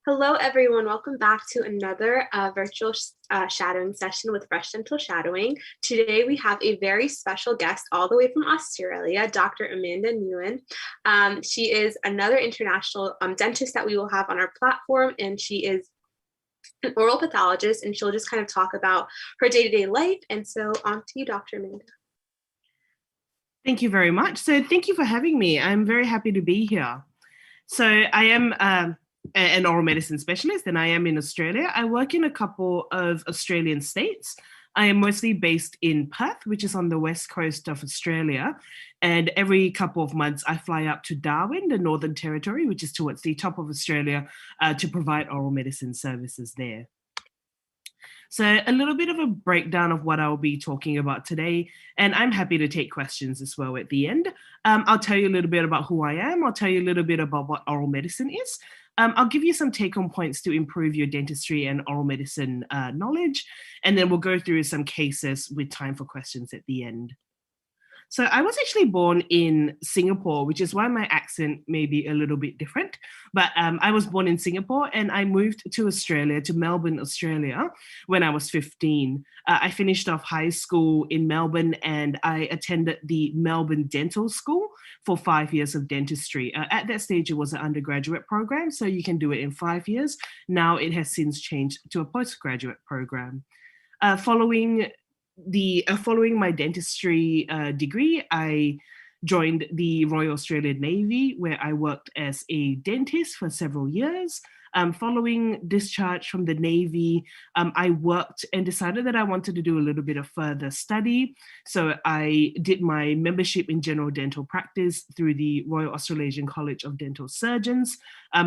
Hello, everyone. Welcome back to another virtual shadowing session with Fresh Dental Shadowing. Today, we have a very special guest all the way from Australia, Dr. Amanda Nguyen. She is another international dentist that we will have on our platform, and she is an oral pathologist, and she'll just kind of talk about her day-to-day life. And so on to you, Dr. Amanda. Thank you very much. So thank you for having me. I'm very happy to be here. So I am an oral medicine specialist and I am in Australia. I work in a couple of Australian states. I am mostly based in Perth, which is on the west coast of Australia. And every couple of months, I fly up to Darwin, the Northern Territory, which is towards the top of Australia, to provide oral medicine services there. So a little bit of a breakdown of what I'll be talking about today, and I'm happy to take questions as well at the end. I'll tell you a little bit about who I am. I'll tell you a little bit about what oral medicine is. I'll give you some take-home points to improve your dentistry and oral medicine knowledge, and then we'll go through some cases with time for questions at the end. So I was actually born in Singapore, which is why my accent may be a little bit different. But I was born in Singapore and I moved to Australia, to Melbourne, Australia, when I was 15. I finished off high school in Melbourne and I attended the Melbourne Dental School for 5 years of dentistry. At that stage, it was an undergraduate program, so you can do it in 5 years. Now it has since changed to a postgraduate program. Following my dentistry degree, I joined the Royal Australian Navy, where I worked as a dentist for several years. Following discharge from the Navy, I worked and decided that I wanted to do a little bit of further study. So I did my membership in general dental practice through the Royal Australasian College of Dental Surgeons.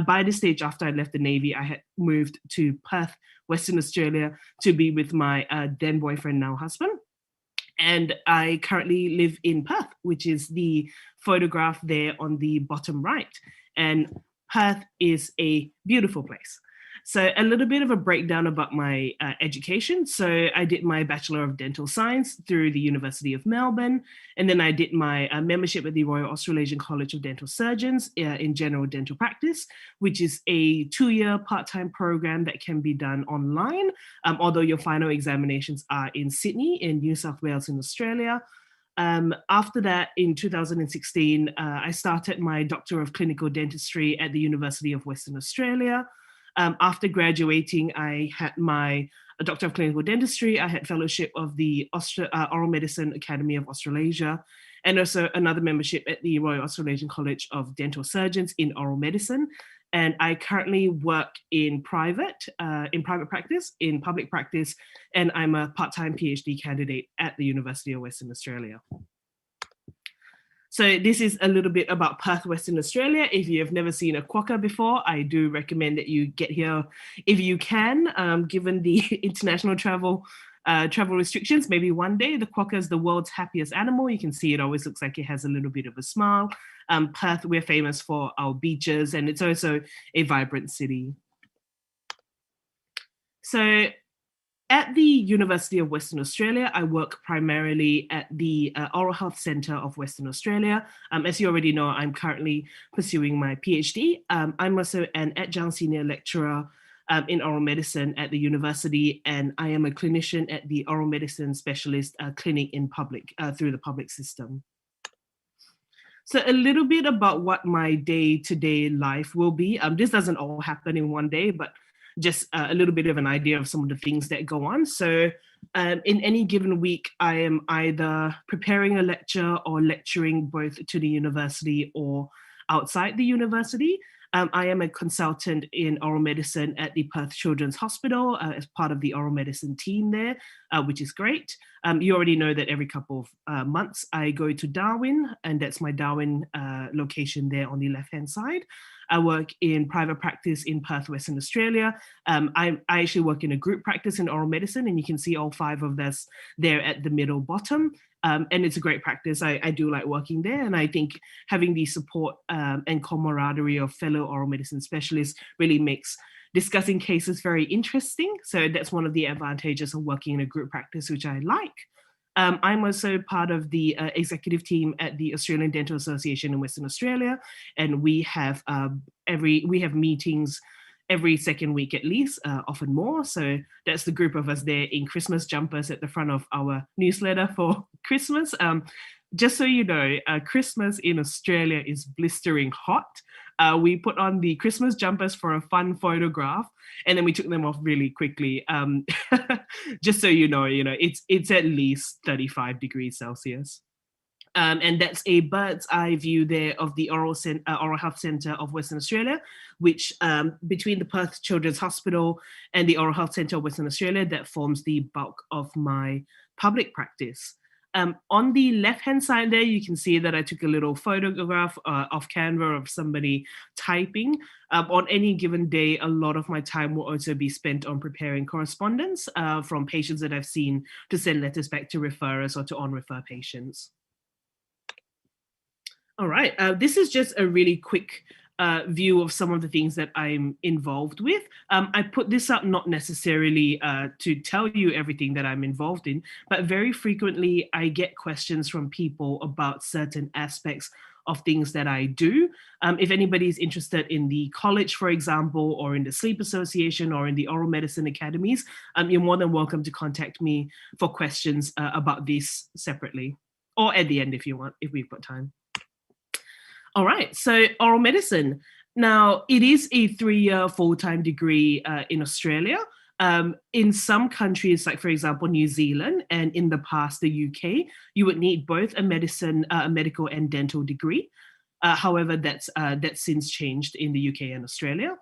By this stage, after I left the Navy, I had moved to Perth, Western Australia, to be with my then boyfriend, now husband. And I currently live in Perth, which is the photograph there on the bottom right. And Perth is a beautiful place. So a little bit of a breakdown about my education. So I did my Bachelor of Dental Science through the University of Melbourne. And then I did my membership at the Royal Australasian College of Dental Surgeons in general dental practice, which is a 2-year part-time program that can be done online, although your final examinations are in Sydney, in New South Wales in Australia. After that, in 2016, I started my Doctor of Clinical Dentistry at the University of Western Australia. After graduating, I had my Doctor of Clinical Dentistry. I had fellowship of the Oral Medicine Academy of Australasia, and also another membership at the Royal Australasian College of Dental Surgeons in oral medicine. And I currently work in private practice, in public practice, and I'm a part-time PhD candidate at the University of Western Australia. So this is a little bit about Perth, Western Australia. If you have never seen a quokka before, I do recommend that you get here if you can, given the international travel restrictions. Maybe one day. The quokka is the world's happiest animal. You can see it always looks like it has a little bit of a smile. Perth, we're famous for our beaches, and it's also a vibrant city. So at the University of Western Australia, I work primarily at the Oral Health Centre of Western Australia. As you already know, I'm currently pursuing my PhD. I'm also an adjunct senior lecturer in oral medicine at the university, and I am a clinician at the Oral Medicine Specialist Clinic in public, through the public system. So a little bit about what my day-to-day life will be. This doesn't all happen in one day, but just a little bit of an idea of some of the things that go on. So in any given week, I am either preparing a lecture or lecturing both to the university or outside the university. I am a consultant in oral medicine at the Perth Children's Hospital as part of the oral medicine team there, which is great. You already know that every couple of months I go to Darwin, and that's my Darwin location there on the left-hand side. I work in private practice in Perth, Western Australia. I actually work in a group practice in oral medicine, and you can see all 5 of us there at the middle bottom. And it's a great practice. I do like working there. And I think having the support and camaraderie of fellow oral medicine specialists really makes discussing cases very interesting. So that's one of the advantages of working in a group practice, which I like. I'm also part of the executive team at the Australian Dental Association in Western Australia, and we have meetings every second week at least, often more. So that's the group of us there in Christmas jumpers at the front of our newsletter for Christmas. Just so you know, Christmas in Australia is blistering hot. We put on the Christmas jumpers for a fun photograph, and then we took them off really quickly. Just so you know, it's at least 35 degrees Celsius. And that's a bird's eye view there of the Oral Health Centre of Western Australia, which between the Perth Children's Hospital and the Oral Health Centre of Western Australia, that forms the bulk of my public practice. On the left-hand side there, you can see that I took a little photograph off Canva of somebody typing. On any given day, a lot of my time will also be spent on preparing correspondence from patients that I've seen to send letters back to referrers or to on-refer patients. All right, this is just a really quick view of some of the things that I'm involved with. I put this up not necessarily to tell you everything that I'm involved in, but very frequently I get questions from people about certain aspects of things that I do. If anybody's interested in the college, for example, or in the Sleep Association or in the Oral Medicine Academies, you're more than welcome to contact me for questions about this separately, or at the end if you want, if we've got time. All right, so oral medicine. Now, it is a 3-year full-time degree in Australia. In some countries, like for example, New Zealand, and in the past, the UK, you would need both a medical and dental degree. However, that's since changed in the UK and Australia.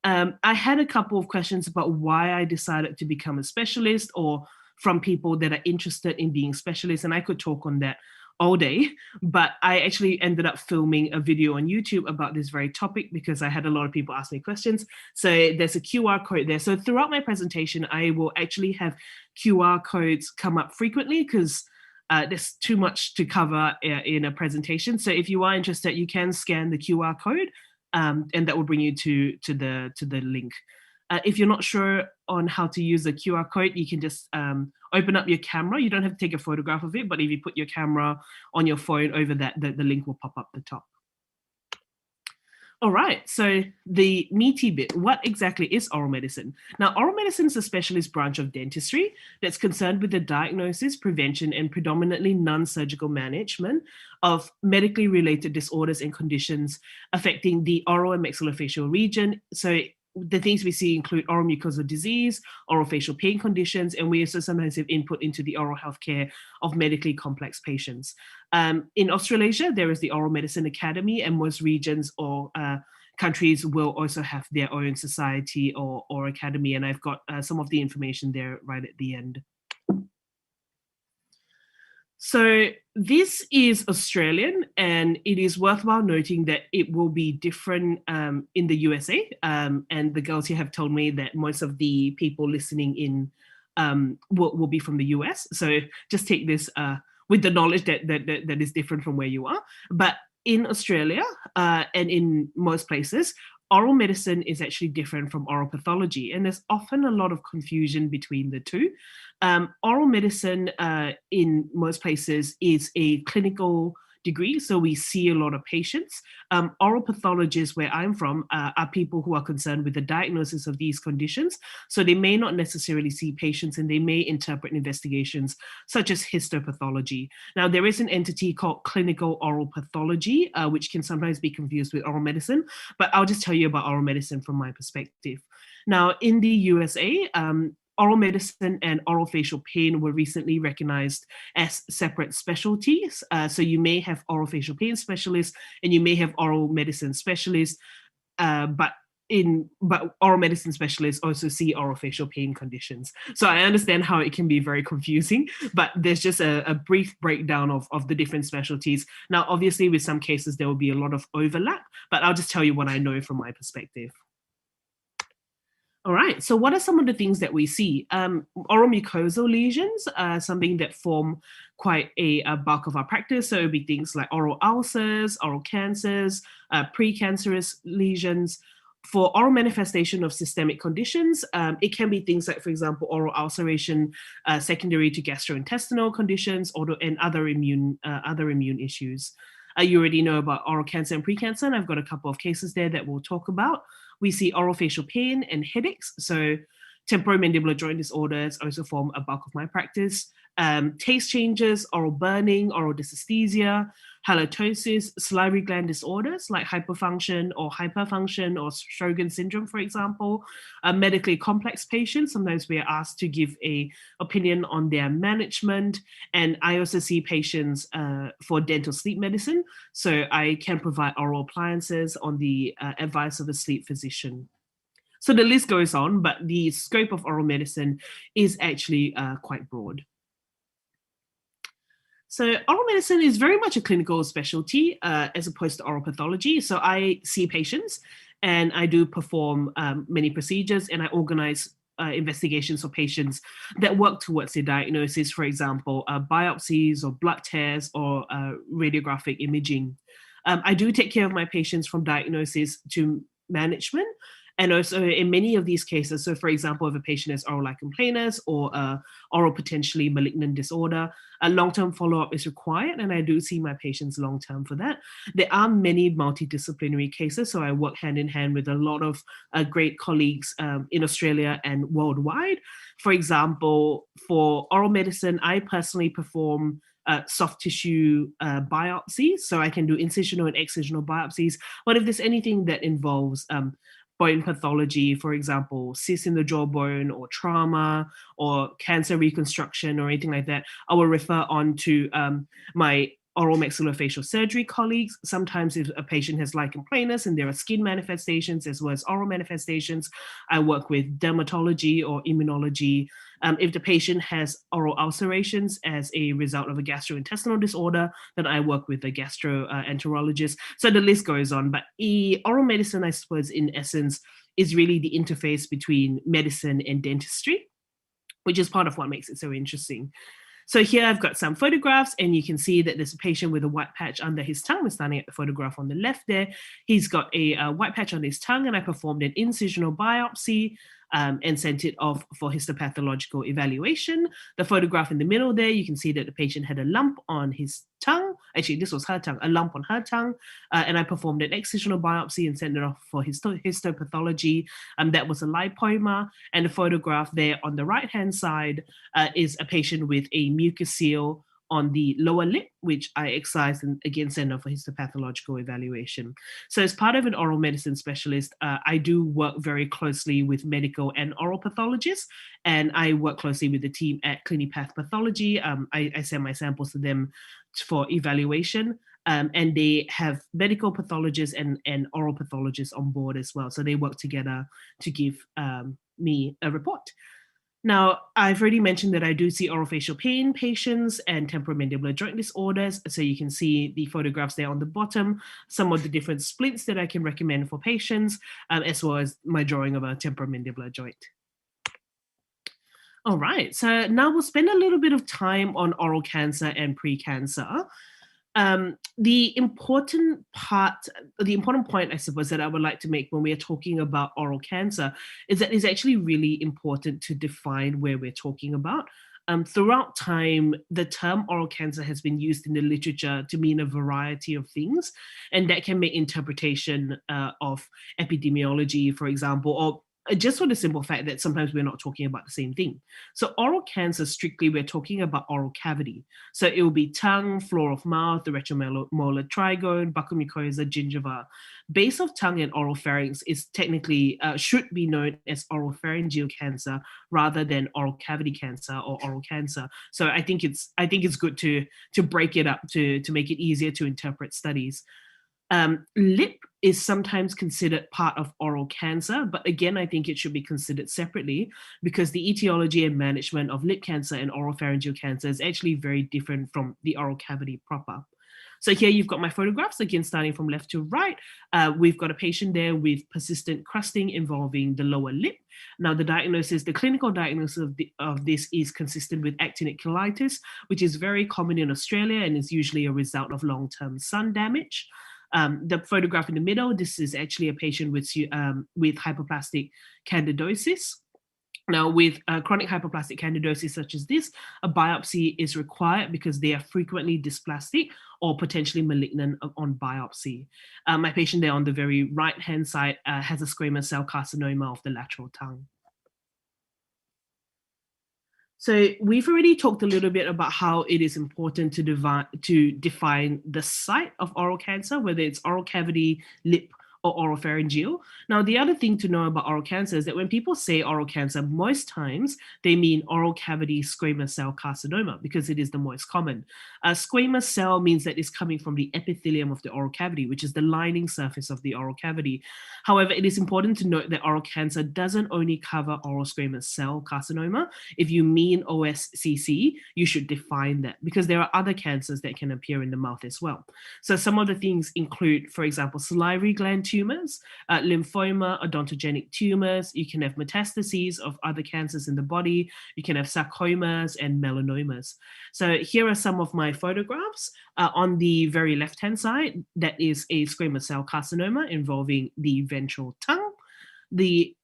I had a couple of questions about why I decided to become a specialist, or from people that are interested in being specialists, and I could talk on that all day, but I actually ended up filming a video on YouTube about this very topic because I had a lot of people ask me questions. So there's a QR code there. So throughout my presentation, I will actually have QR codes come up frequently because there's too much to cover in a presentation. So if you are interested, you can scan the QR code and that will bring you to the link. If you're not sure on how to use the QR code, you can just open up your camera. You don't have to take a photograph of it, but if you put your camera on your phone over that, the link will pop up the top. All right, so the meaty bit, what exactly is oral medicine? Now, oral medicine is a specialist branch of dentistry that's concerned with the diagnosis, prevention, and predominantly non-surgical management of medically related disorders and conditions affecting the oral and maxillofacial region. So the things we see include oral mucosal disease, oral facial pain conditions, and we also sometimes have input into the oral health care of medically complex patients. In Australasia, there is the Oral Medicine Academy, and most regions or countries will also have their own society or academy, and I've got some of the information there right at the end. So this is Australian, and it is worthwhile noting that it will be different in the USA. And the girls here have told me that most of the people listening in will be from the US. So just take this with the knowledge that is different from where you are. But in Australia and in most places, oral medicine is actually different from oral pathology, and there's often a lot of confusion between the two. Oral medicine in most places is a clinical degree, so we see a lot of patients. Oral pathologists, where I'm from, are people who are concerned with the diagnosis of these conditions, so they may not necessarily see patients, and they may interpret investigations such as histopathology. Now, there is an entity called clinical oral pathology, which can sometimes be confused with oral medicine, but I'll just tell you about oral medicine from my perspective. Now, in the USA, oral medicine and oral facial pain were recently recognized as separate specialties. So you may have oral facial pain specialists and you may have oral medicine specialists, but oral medicine specialists also see oral facial pain conditions. So I understand how it can be very confusing, but there's just a brief breakdown of the different specialties. Now, obviously, with some cases, there will be a lot of overlap, but I'll just tell you what I know from my perspective. All right, so what are some of the things that we see? Oral mucosal lesions are something that form quite a bulk of our practice. So it would be things like oral ulcers, oral cancers, precancerous lesions. For oral manifestation of systemic conditions, it can be things like, for example, oral ulceration secondary to gastrointestinal conditions and other immune issues. You already know about oral cancer and precancer, and I've got a couple of cases there that we'll talk about. We see oral-facial pain and headaches. So temporomandibular joint disorders also form a bulk of my practice. Taste changes, oral burning, oral dysesthesia, halitosis, salivary gland disorders like hyperfunction or hyperfunction or Sjogren's syndrome, for example. Medically complex patients, sometimes we are asked to give an opinion on their management. And I also see patients for dental sleep medicine. So I can provide oral appliances on the advice of a sleep physician. So the list goes on, but the scope of oral medicine is actually quite broad. So oral medicine is very much a clinical specialty as opposed to oral pathology. So I see patients and I do perform many procedures, and I organize investigations for patients that work towards their diagnosis, for example, biopsies or blood tests or radiographic imaging. I do take care of my patients from diagnosis to management. And also in many of these cases, so for example, if a patient has oral lichen planus or oral potentially malignant disorder, a long-term follow-up is required, and I do see my patients long-term for that. There are many multidisciplinary cases, so I work hand in hand with a lot of great colleagues in Australia and worldwide. For example, for oral medicine, I personally perform soft tissue biopsies, so I can do incisional and excisional biopsies. But if there's anything that involves bone pathology, for example, cysts in the jawbone or trauma or cancer reconstruction or anything like that, I will refer on to my oral maxillofacial surgery colleagues. Sometimes if a patient has lichen planus and there are skin manifestations as well as oral manifestations, I work with dermatology or immunology. If the patient has oral ulcerations as a result of a gastrointestinal disorder, then I work with a gastroenterologist. So the list goes on. But oral medicine, I suppose, in essence, is really the interface between medicine and dentistry, which is part of what makes it so interesting. So here I've got some photographs, and you can see that there's a patient with a white patch under his tongue. We're starting at the photograph on the left there. He's got a white patch on his tongue, and I performed an incisional biopsy and sent it off for histopathological evaluation. The photograph in the middle there, you can see that the patient had a lump on his tongue. Actually, this was her tongue, a lump on her tongue. And I performed an excisional biopsy and sent it off for histopathology. That was a lipoma. And the photograph there on the right-hand side is a patient with a mucocele on the lower lip, which I excised and again sent off for histopathological evaluation. So as part of an oral medicine specialist, I do work very closely with medical and oral pathologists, and I work closely with the team at Clinipath Pathology. I send my samples to them for evaluation. And they have medical pathologists and oral pathologists on board as well. So they work together to give me a report. Now, I've already mentioned that I do see oral-facial pain patients and temporomandibular joint disorders. So you can see the photographs there on the bottom, some of the different splits that I can recommend for patients, as well as my drawing of a temporomandibular joint. All right, so now we'll spend a little bit of time on oral cancer and pre-cancer. The important point, I suppose, that I would like to make when we are talking about oral cancer is that it's actually really important to define where we're talking about. Throughout time, the term oral cancer has been used in the literature to mean a variety of things, and that can make interpretation of epidemiology, for example, or just for the simple fact that sometimes we're not talking about the same thing. So oral cancer, strictly, we're talking about oral cavity. So it will be tongue, floor of mouth, the retromolar trigone, buccal mucosa, gingiva. Base of tongue and oral pharynx is technically, should be known as oral pharyngeal cancer rather than oral cavity cancer or oral cancer. So I think it's good to break it up to make it easier to interpret studies. Lip is sometimes considered part of oral cancer, but again, I think it should be considered separately because the etiology and management of lip cancer and oral pharyngeal cancer is actually very different from the oral cavity proper. So here you've got my photographs, again, starting from left to right. We've got a patient there with persistent crusting involving the lower lip. Now, the clinical diagnosis of this is consistent with actinic cheilitis, which is very common in Australia and is usually a result of long-term sun damage. The photograph in the middle, this is actually a patient with hypoplastic candidosis. Now, with chronic hypoplastic candidosis such as this, a biopsy is required because they are frequently dysplastic or potentially malignant on biopsy. My patient there on the very right-hand side has a squamous cell carcinoma of the lateral tongue. So we've already talked a little bit about how it is important to define the site of oral cancer, whether it's oral cavity, lip, or oropharyngeal. Now, the other thing to know about oral cancer is that when people say oral cancer, most times they mean oral cavity squamous cell carcinoma because it is the most common. Squamous cell means that it's coming from the epithelium of the oral cavity, which is the lining surface of the oral cavity. However, it is important to note that oral cancer doesn't only cover oral squamous cell carcinoma. If you mean OSCC, you should define that because there are other cancers that can appear in the mouth as well. So some of the things include, for example, salivary gland tumors, lymphoma, odontogenic tumors. You can have metastases of other cancers in the body. You can have sarcomas and melanomas. So here are some of my photographs. On the very left-hand side, that is a squamous cell carcinoma involving the ventral tongue. The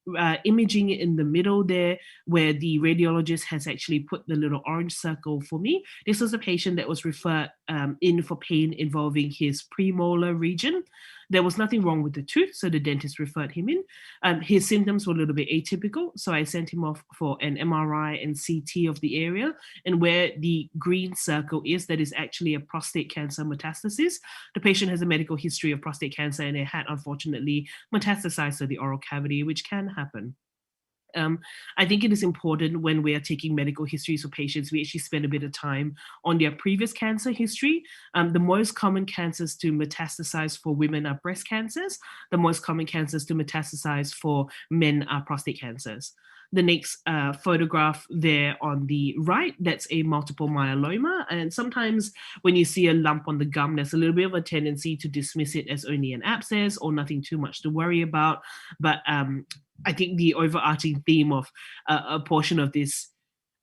imaging in the middle there, where the radiologist has actually put the little orange circle for me. This was a patient that was referred in for pain involving his premolar region. There was nothing wrong with the tooth, so the dentist referred him in. His symptoms were a little bit atypical, so I sent him off for an MRI and CT of the area. And where the green circle is, that is actually a prostate cancer metastasis. The patient has a medical history of prostate cancer, and it had unfortunately metastasized to the oral cavity, which can happen. I think it is important when we are taking medical histories for patients, we actually spend a bit of time on their previous cancer history. The most common cancers to metastasize for women are breast cancers. The most common cancers to metastasize for men are prostate cancers. The next photograph there on the right, that's a multiple myeloma. And sometimes when you see a lump on the gum, there's a little bit of a tendency to dismiss it as only an abscess or nothing too much to worry about. But I think the overarching theme of a portion of this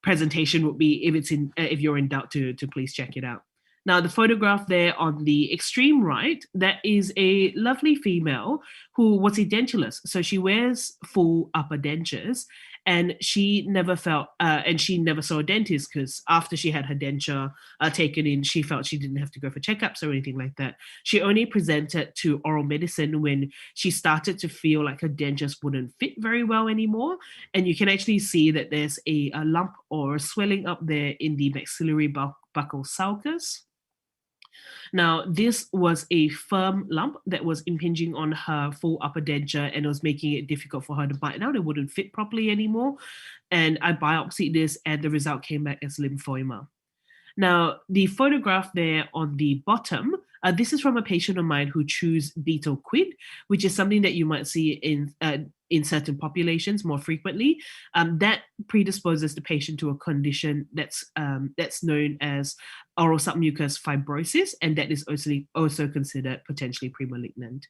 presentation would be if you're in doubt to please check it out. Now, the photograph there on the extreme right, that is a lovely female who was a dentulous. So she wears full upper dentures, and she never saw a dentist because after she had her denture taken in, she felt she didn't have to go for checkups or anything like that. She only presented to oral medicine when she started to feel like her dentures wouldn't fit very well anymore. And you can actually see that there's a lump or a swelling up there in the maxillary buccal sulcus. Now, this was a firm lump that was impinging on her full upper denture and was making it difficult for her to bite out. It wouldn't fit properly anymore. And I biopsied this, and the result came back as lymphoma. Now, the photograph there on the bottom, this is from a patient of mine who chews betel quid, which is something that you might see in certain populations more frequently. That predisposes the patient to a condition that's known as oral submucous fibrosis, and that is also considered potentially premalignant.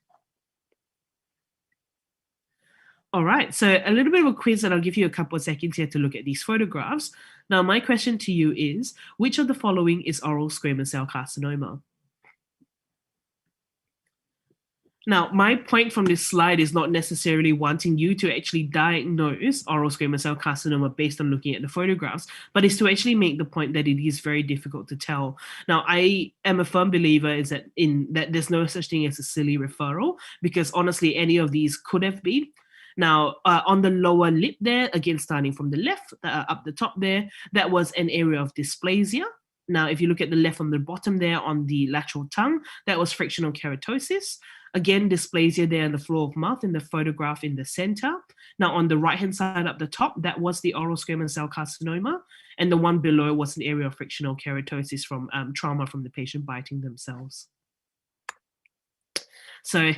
All right, so a little bit of a quiz, and I'll give you a couple of seconds here to look at these photographs. Now, my question to you is, which of the following is oral squamous cell carcinoma? Now, my point from this slide is not necessarily wanting you to actually diagnose oral squamous cell carcinoma based on looking at the photographs, but is to actually make the point that it is very difficult to tell. Now, I am a firm believer that there's no such thing as a silly referral, because honestly, any of these could have been. Now, on the lower lip there, again, starting from the left up the top there, that was an area of dysplasia. Now, if you look at the left on the bottom there on the lateral tongue, that was frictional keratosis. Again, dysplasia there on the floor of mouth in the photograph in the center. Now, on the right-hand side up the top, that was the oral squamous cell carcinoma. And the one below was an area of frictional keratosis from trauma from the patient biting themselves. So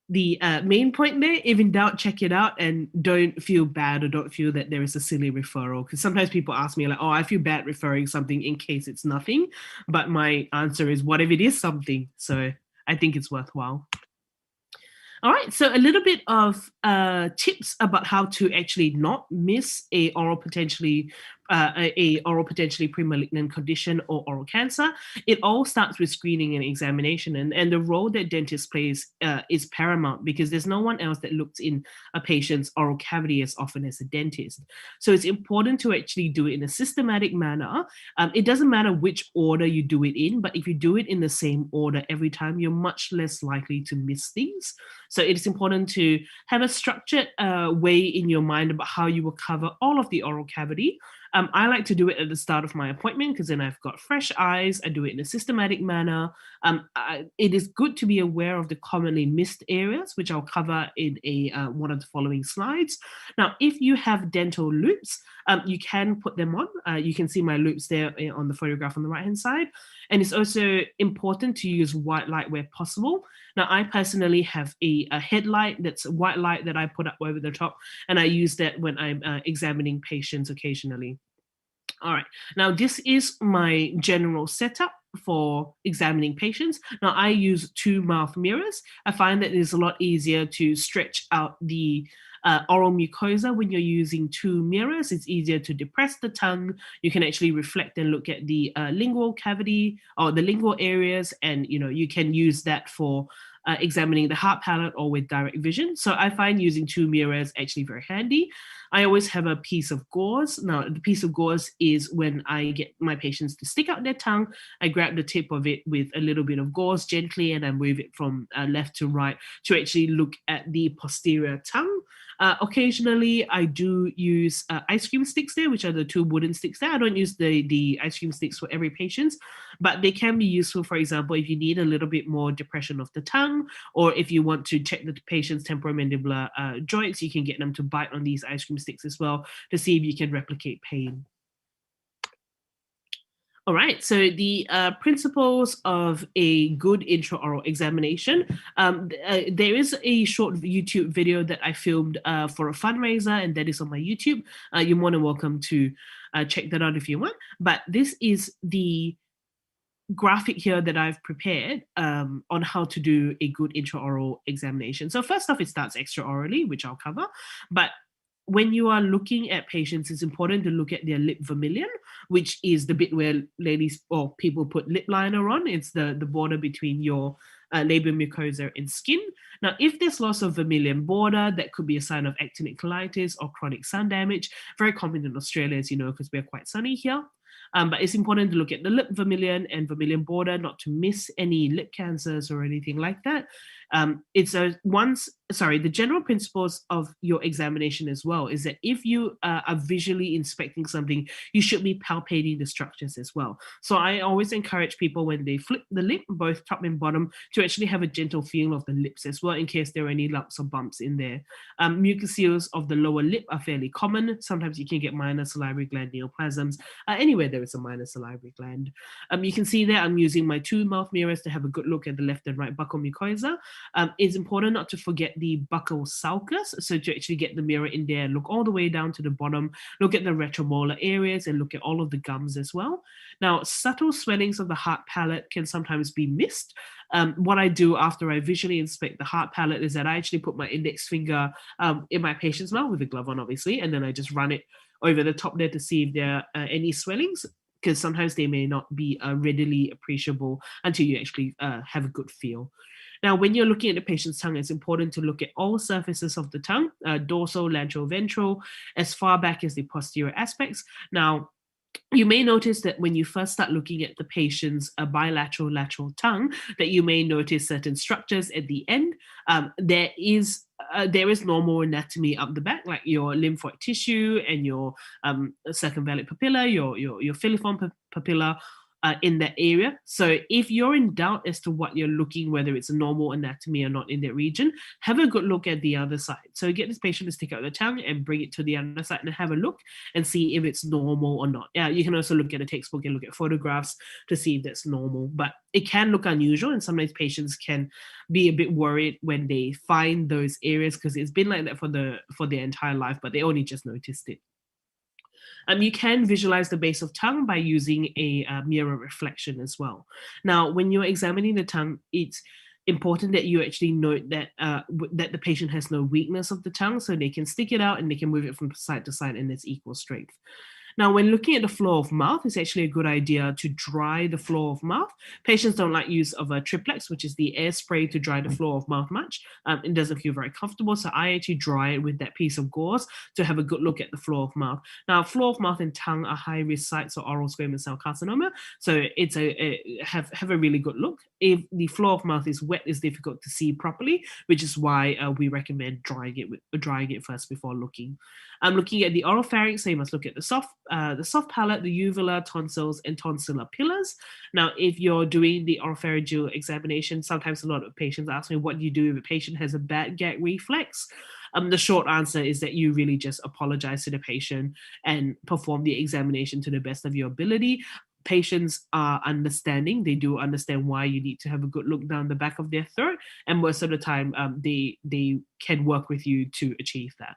the main point there, if in doubt, check it out and don't feel bad or don't feel that there is a silly referral. Because sometimes people ask me like, oh, I feel bad referring something in case it's nothing. But my answer is, what if it is something? So I think it's worthwhile. All right, so a little bit of tips about how to actually not miss a oral potentially a oral potentially pre-malignant condition or oral cancer, it all starts with screening and examination. And the role that dentists plays is paramount, because there's no one else that looks in a patient's oral cavity as often as a dentist. So it's important to actually do it in a systematic manner. It doesn't matter which order you do it in, but if you do it in the same order every time, you're much less likely to miss things. So it is important to have a structured way in your mind about how you will cover all of the oral cavity. I like to do it at the start of my appointment, because then I've got fresh eyes. I do it in a systematic manner. It is good to be aware of the commonly missed areas, which I'll cover in one of the following slides. Now, if you have dental loops, you can put them on. You can see my loops there on the photograph on the right-hand side. And it's also important to use white light where possible. Now, I personally have a headlight that's white light that I put up over the top, and I use that when I'm examining patients occasionally. All right, now this is my general setup for examining patients. Now, I use 2 mouth mirrors. I find that it's a lot easier to stretch out the oral mucosa when you're using 2 mirrors. It's easier to depress the tongue. You can actually reflect and look at the lingual cavity or the lingual areas, and you can use that for examining the hard palate or with direct vision. So I find using 2 mirrors actually very handy. I always have a piece of gauze. Now, the piece of gauze is when I get my patients to stick out their tongue, I grab the tip of it with a little bit of gauze gently, and I move it from left to right to actually look at the posterior tongue. Occasionally, I do use ice cream sticks there, which are the 2 wooden sticks there. I don't use the ice cream sticks for every patient, but they can be useful, for example, if you need a little bit more depression of the tongue, or if you want to check the patient's temporomandibular joints, you can get them to bite on these ice cream sticks as well to see if you can replicate pain. All right, so the principles of a good intraoral examination. There is a short YouTube video that I filmed for a fundraiser, and that is on my YouTube. You're more than welcome to check that out if you want. But this is the graphic here that I've prepared on how to do a good intraoral examination. So first off, it starts extraorally, which I'll cover. But when you are looking at patients, it's important to look at their lip vermilion, which is the bit where ladies or people put lip liner on. It's the border between your labial mucosa and skin. Now, if there's loss of vermilion border, that could be a sign of actinic colitis or chronic sun damage. Very common in Australia, as you know, because we're quite sunny here. But it's important to look at the lip vermilion and vermilion border, not to miss any lip cancers or anything like that. The general principles of your examination as well is that if you are visually inspecting something, you should be palpating the structures as well. So I always encourage people when they flip the lip, both top and bottom, to actually have a gentle feel of the lips as well, in case there are any lumps or bumps in there. Mucoceles of the lower lip are fairly common. Sometimes you can get minor salivary gland neoplasms anywhere there is a minor salivary gland. You can see there I'm using my 2 mouth mirrors to have a good look at the left and right buccal mucosa. It's important not to forget the buccal sulcus, so to actually get the mirror in there and look all the way down to the bottom, look at the retromolar areas and look at all of the gums as well. Now, subtle swellings of the hard palate can sometimes be missed. What I do after I visually inspect the hard palate is that I actually put my index finger in my patient's mouth with a glove on, obviously, and then I just run it over the top there to see if there are any swellings, because sometimes they may not be readily appreciable until you actually have a good feel. Now, when you're looking at the patient's tongue, it's important to look at all surfaces of the tongue, dorsal, lateral, ventral, as far back as the posterior aspects. Now, you may notice that when you first start looking at the patient's bilateral lateral tongue, that you may notice certain structures at the end. There is normal anatomy up the back, like your lymphoid tissue and your circumvallate papilla, your filiform papilla, in that area. So if you're in doubt as to what you're looking, whether it's a normal anatomy or not in that region, have a good look at the other side. So get this patient to stick out the tongue and bring it to the other side and have a look and see if it's normal or not. Yeah, you can also look at a textbook and look at photographs to see if that's normal, but it can look unusual, and sometimes patients can be a bit worried when they find those areas because it's been like that for their entire life, but they only just noticed it. You can visualize the base of tongue by using a mirror reflection as well. Now, when you're examining the tongue, it's important that you actually note that that the patient has no weakness of the tongue, so they can stick it out and they can move it from side to side and it's equal strength. Now, when looking at the floor of mouth, it's actually a good idea to dry the floor of mouth. Patients don't like use of a triplex, which is the air spray to dry the floor of mouth much. It doesn't feel very comfortable, so I actually dry it with that piece of gauze to have a good look at the floor of mouth. Now, floor of mouth and tongue are high-risk sites of oral squamous cell carcinoma, so it's have a really good look. If the floor of mouth is wet, it's difficult to see properly, which is why we recommend drying it first before looking. I'm looking at the oropharynx, so you must look at the soft palate, the uvula, tonsils, and tonsillar pillars. Now, if you're doing the oropharyngeal examination, sometimes a lot of patients ask me, what do you do if a patient has a bad gag reflex? The short answer is that you really just apologize to the patient and perform the examination to the best of your ability. Patients are understanding. They do understand why you need to have a good look down the back of their throat. And most of the time, they can work with you to achieve that.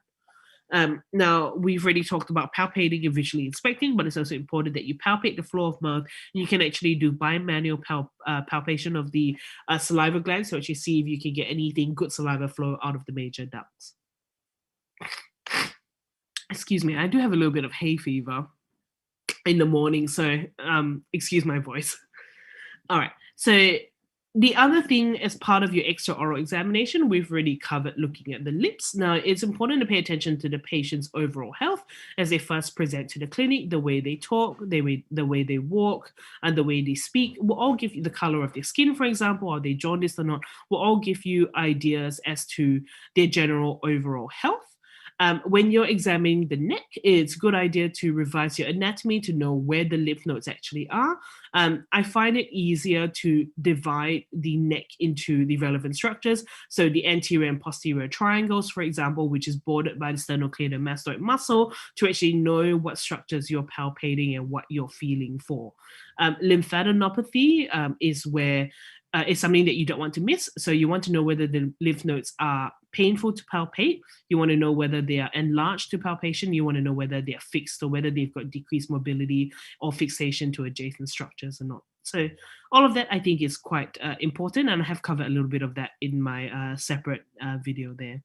Now, we've already talked about palpating and visually inspecting, but it's also important that you palpate the floor of mouth. You can actually do bimanual palpation of the saliva glands to actually see if you can get anything good saliva flow out of the major ducts. Excuse me, I do have a little bit of hay fever in the morning, so excuse my voice. All right, so the other thing as part of your extra oral examination, we've already covered looking at the lips. Now, it's important to pay attention to the patient's overall health as they first present to the clinic, the way they talk, the way they walk, and the way they speak will all give you the color of their skin, for example, are they jaundiced or not, will all give you ideas as to their general overall health. When you're examining the neck, it's a good idea to revise your anatomy to know where the lymph nodes actually are. I find it easier to divide the neck into the relevant structures. So the anterior and posterior triangles, for example, which is bordered by the sternocleidomastoid muscle, to actually know what structures you're palpating and what you're feeling for. Lymphadenopathy is something that you don't want to miss. So you want to know whether the lymph nodes are painful to palpate. You want to know whether they are enlarged to palpation. You want to know whether they are fixed or whether they've got decreased mobility or fixation to adjacent structures or not. So all of that I think is quite important, and I have covered a little bit of that in my separate video there.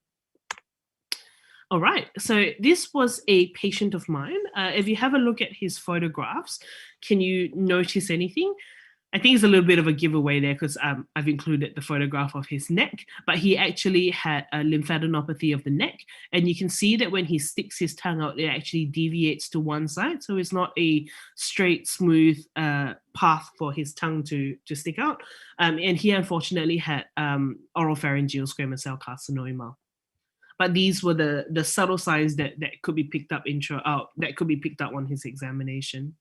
All right, so this was a patient of mine. If you have a look at his photographs, can you notice anything? I think it's a little bit of a giveaway there because I've included the photograph of his neck, but he actually had a lymphadenopathy of the neck. And you can see that when he sticks his tongue out, it actually deviates to one side. So it's not a straight, smooth path for his tongue to stick out. And he unfortunately had oropharyngeal squamous cell carcinoma. But these were the subtle signs that could be picked up that could be picked up on his examination.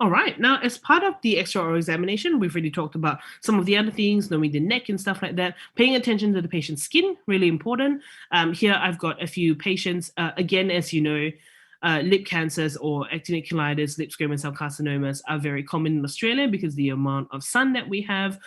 All right. Now, as part of the extra oral examination, we've already talked about some of the other things, knowing the neck and stuff like that. Paying attention to the patient's skin, really important. Here, I've got a few patients. Again, as you know, lip cancers or actinic cheilitis, lip squamous cell carcinomas are very common in Australia because the amount of sun that we have.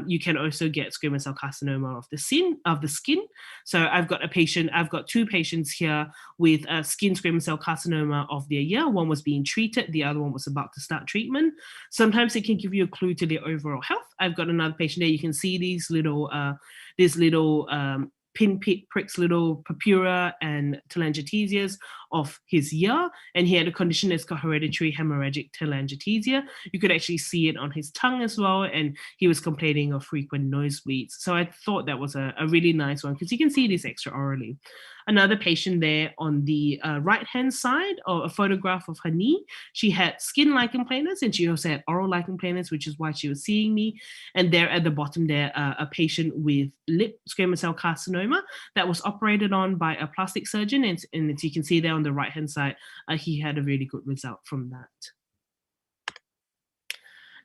You can also get squamous cell carcinoma of the skin. So I've got two patients here with skin squamous cell carcinoma of their ear. One was being treated, the other one was about to start treatment. Sometimes it can give you a clue to their overall health. I've got another patient there. You can see these little pinprick pricks, little purpura and telangiectasias of his ear, and he had a condition that's called hereditary hemorrhagic telangiectasia. You could actually see it on his tongue as well, and he was complaining of frequent nosebleeds. So I thought that was a really nice one because you can see this extra orally. Another patient there on the right-hand side, or a photograph of her knee. She had skin lichen planus, and she also had oral lichen planus, which is why she was seeing me. And there at the bottom there, a patient with lip squamous cell carcinoma that was operated on by a plastic surgeon. And as you can see there on the right-hand side, he had a really good result from that.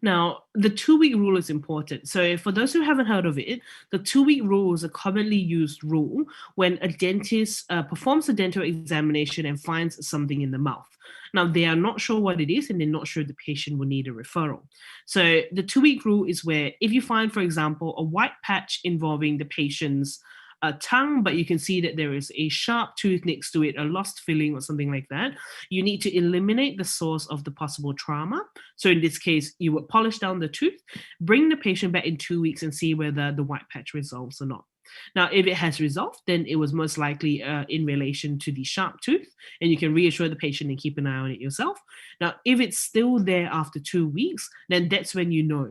Now, the 2-week rule is important. So for those who haven't heard of it, the 2-week rule is a commonly used rule when a dentist performs a dental examination and finds something in the mouth. Now, they are not sure what it is, and they're not sure the patient will need a referral. So the 2-week rule is where if you find, for example, a white patch involving the patient's tongue, but you can see that there is a sharp tooth next to it, a lost filling or something like that, you need to eliminate the source of the possible trauma. So in this case, you would polish down the tooth, bring the patient back in 2 weeks and see whether the white patch resolves or not. Now, if it has resolved, then it was most likely in relation to the sharp tooth, and you can reassure the patient and keep an eye on it yourself. Now, if it's still there after 2 weeks, then that's when you know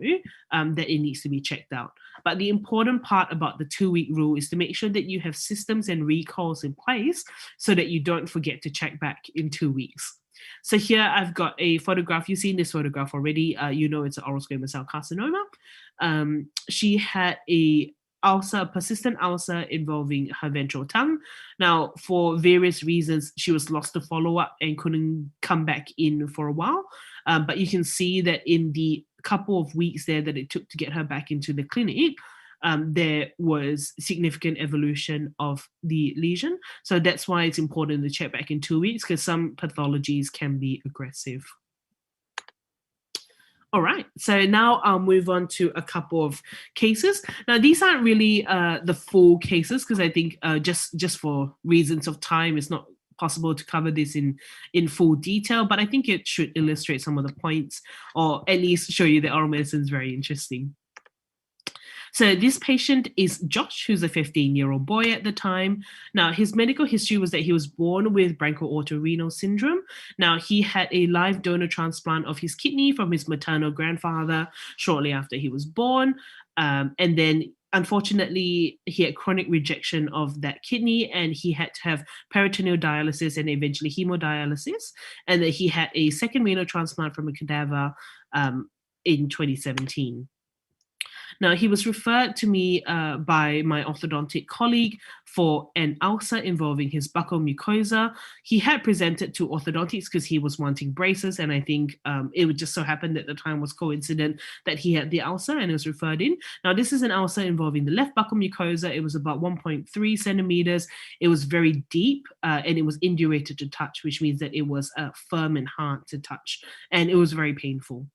that it needs to be checked out. But the important part about the 2-week rule is to make sure that you have systems and recalls in place so that you don't forget to check back in 2 weeks. So here I've got a photograph. You've seen this photograph already. You know it's an oral squamous cell carcinoma. She had a persistent ulcer involving her ventral tongue. Now, for various reasons, she was lost to follow-up and couldn't come back in for a while. But you can see that in the couple of weeks there that it took to get her back into the clinic, there was significant evolution of the lesion. So that's why it's important to check back in 2 weeks, because some pathologies can be aggressive. All right, so now I'll move on to a couple of cases. Now, these aren't really the full cases, because I think just for reasons of time, it's not possible to cover this in full detail, but I think it should illustrate some of the points, or at least show you that oral medicine is very interesting. So this patient is Josh, who's a 15-year-old boy at the time. Now, his medical history was that he was born with branchiootorenal syndrome. Now, he had a live donor transplant of his kidney from his maternal grandfather shortly after he was born. And then, unfortunately, he had chronic rejection of that kidney, and he had to have peritoneal dialysis and eventually hemodialysis. And then he had a second renal transplant from a cadaver in 2017. Now, he was referred to me by my orthodontic colleague for an ulcer involving his buccal mucosa. He had presented to orthodontics because he was wanting braces, and I think it would just so happen that the time was coincident that he had the ulcer and it was referred in. Now, this is an ulcer involving the left buccal mucosa. It was about 1.3 centimeters. It was very deep, and it was indurated to touch, which means that it was firm and hard to touch, and it was very painful.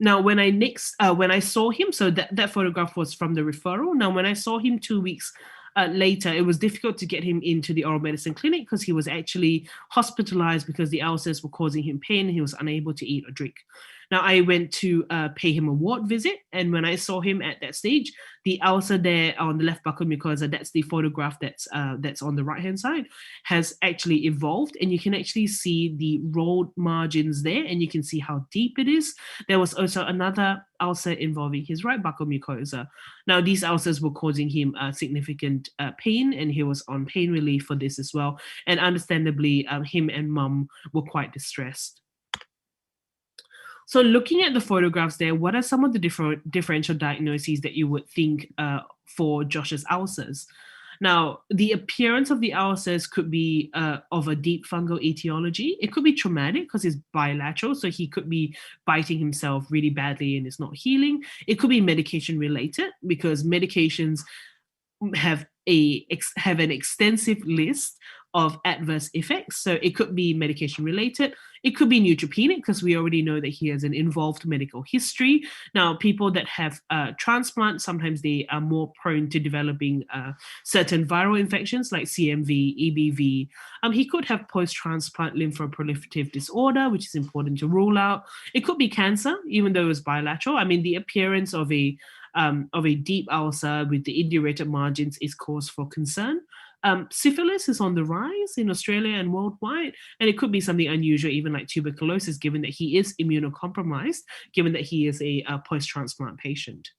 Now, when I saw him, so that photograph was from the referral. Now, when I saw him 2 weeks later, it was difficult to get him into the oral medicine clinic because he was actually hospitalized because the ulcers were causing him pain. He was unable to eat or drink. Now, I went to pay him a ward visit, and when I saw him at that stage, the ulcer there on the left buccal mucosa, that's the photograph that's on the right-hand side, has actually evolved, and you can actually see the rolled margins there, and you can see how deep it is. There was also another ulcer involving his right buccal mucosa. Now, these ulcers were causing him significant pain, and he was on pain relief for this as well. And understandably, him and mum were quite distressed. So looking at the photographs there, what are some of the differential diagnoses that you would think for Josh's ulcers? Now, the appearance of the ulcers could be of a deep fungal etiology. It could be traumatic because it's bilateral, so he could be biting himself really badly and it's not healing. It could be medication related because medications have an extensive list of adverse effects. So it could be medication related. It could be neutropenic because we already know that he has an involved medical history. Now, people that have transplant, sometimes they are more prone to developing certain viral infections like CMV, EBV. He could have post-transplant lymphoproliferative disorder, which is important to rule out. It could be cancer, even though it's bilateral. I mean, the appearance of a deep ulcer with the indurated margins is cause for concern. Syphilis is on the rise in Australia and worldwide, and it could be something unusual, even like tuberculosis, given that he is immunocompromised, given that he is a post-transplant patient.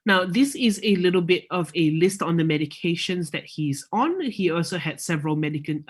Now, this is a little bit of a list on the medications that he's on. He also had several medication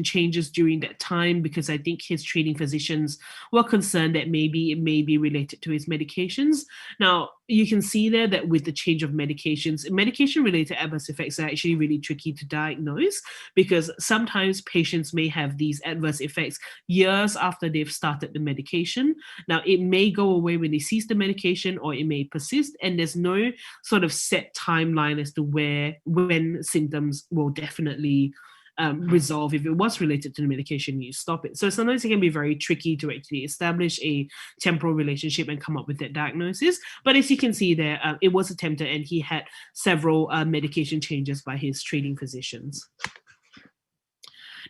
changes during that time because I think his treating physicians were concerned that maybe it may be related to his medications. Now, you can see there that with the change of medications, medication-related adverse effects are actually really tricky to diagnose because sometimes patients may have these adverse effects years after they've started the medication. Now, it may go away when they cease the medication or it may persist, and there's no sort of set timeline as to when symptoms will definitely resolve. If it was related to the medication, you stop it. So sometimes it can be very tricky to actually establish a temporal relationship and come up with that diagnosis. But as you can see there, it was attempted and he had several medication changes by his treating physicians.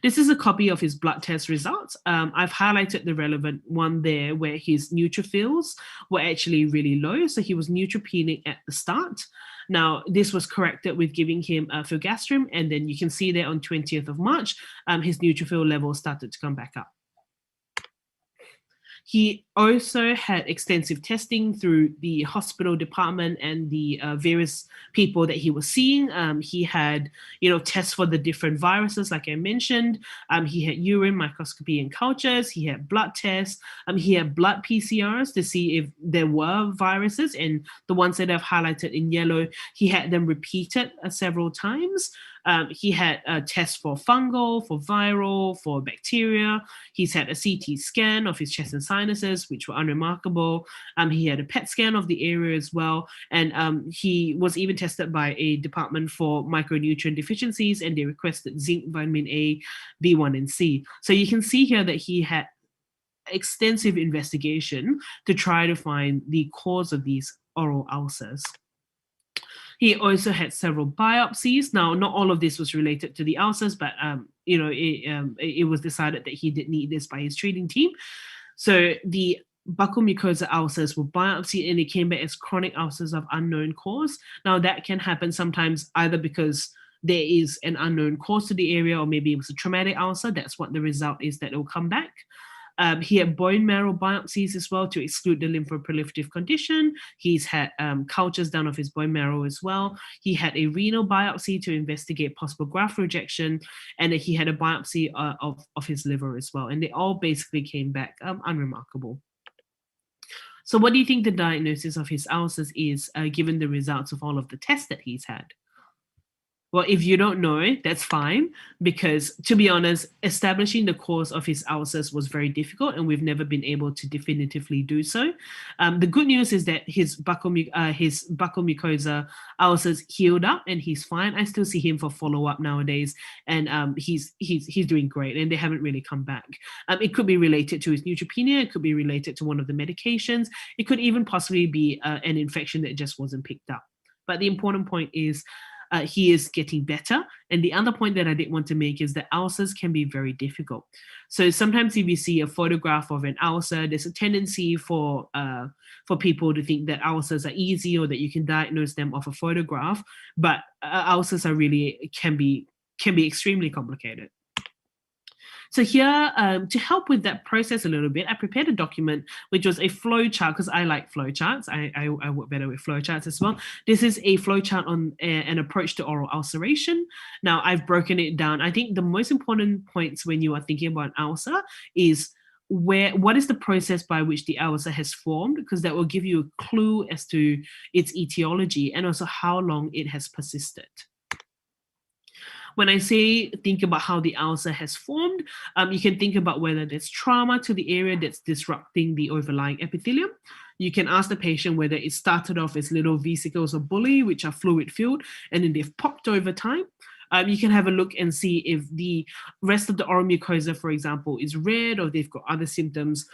This is a copy of his blood test results. I've highlighted the relevant one there where his neutrophils were actually really low. So he was neutropenic at the start. Now, this was corrected with giving him filgrastim, and then you can see there on 20th of March, his neutrophil levels started to come back up. He also had extensive testing through the hospital department and the various people that he was seeing. He had, tests for the different viruses, like I mentioned. He had urine microscopy and cultures. He had blood tests. He had blood PCRs to see if there were viruses, and the ones that I've highlighted in yellow, he had them repeated several times. He had tests for fungal, for viral, for bacteria. He's had a CT scan of his chest and sinuses, which were unremarkable. He had a PET scan of the area as well. And he was even tested by a department for micronutrient deficiencies, and they requested zinc, vitamin A, B1, and C. So you can see here that he had extensive investigation to try to find the cause of these oral ulcers. He also had several biopsies. Now, not all of this was related to the ulcers, but it was decided that he did need this by his treating team. So the buccal mucosa ulcers were biopsied, and it came back as chronic ulcers of unknown cause. Now, that can happen sometimes either because there is an unknown cause to the area, or maybe it was a traumatic ulcer. That's what the result is, that it will come back. He had bone marrow biopsies as well to exclude the lymphoproliferative condition. He's had cultures done of his bone marrow as well. He had a renal biopsy to investigate possible graft rejection, and he had a biopsy of his liver as well. And they all basically came back unremarkable. So what do you think the diagnosis of his ulcers is, given the results of all of the tests that he's had? Well, if you don't know, that's fine, because to be honest, establishing the cause of his ulcers was very difficult, and we've never been able to definitively do so. The good news is that his buccal mucosa ulcers healed up, and he's fine. I still see him for follow-up nowadays, and he's doing great, and they haven't really come back. It could be related to his neutropenia. It could be related to one of the medications. It could even possibly be an infection that just wasn't picked up. But the important point is, he is getting better. And the other point that I did want to make is that ulcers can be very difficult. So sometimes if you see a photograph of an ulcer, there's a tendency for people to think that ulcers are easy, or that you can diagnose them off a photograph. But ulcers can be extremely complicated. So here, to help with that process a little bit, I prepared a document, which was a flow chart, because I like flow charts. I work better with flow charts as well. This is a flow chart on an approach to oral ulceration. Now, I've broken it down. I think the most important points when you are thinking about an ulcer is what is the process by which the ulcer has formed, because that will give you a clue as to its etiology, and also how long it has persisted. When I say think about how the ulcer has formed, you can think about whether there's trauma to the area that's disrupting the overlying epithelium. You can ask the patient whether it started off as little vesicles or bullae, which are fluid-filled, and then they've popped over time. You can have a look and see if the rest of the oral mucosa, for example, is red, or they've got other symptoms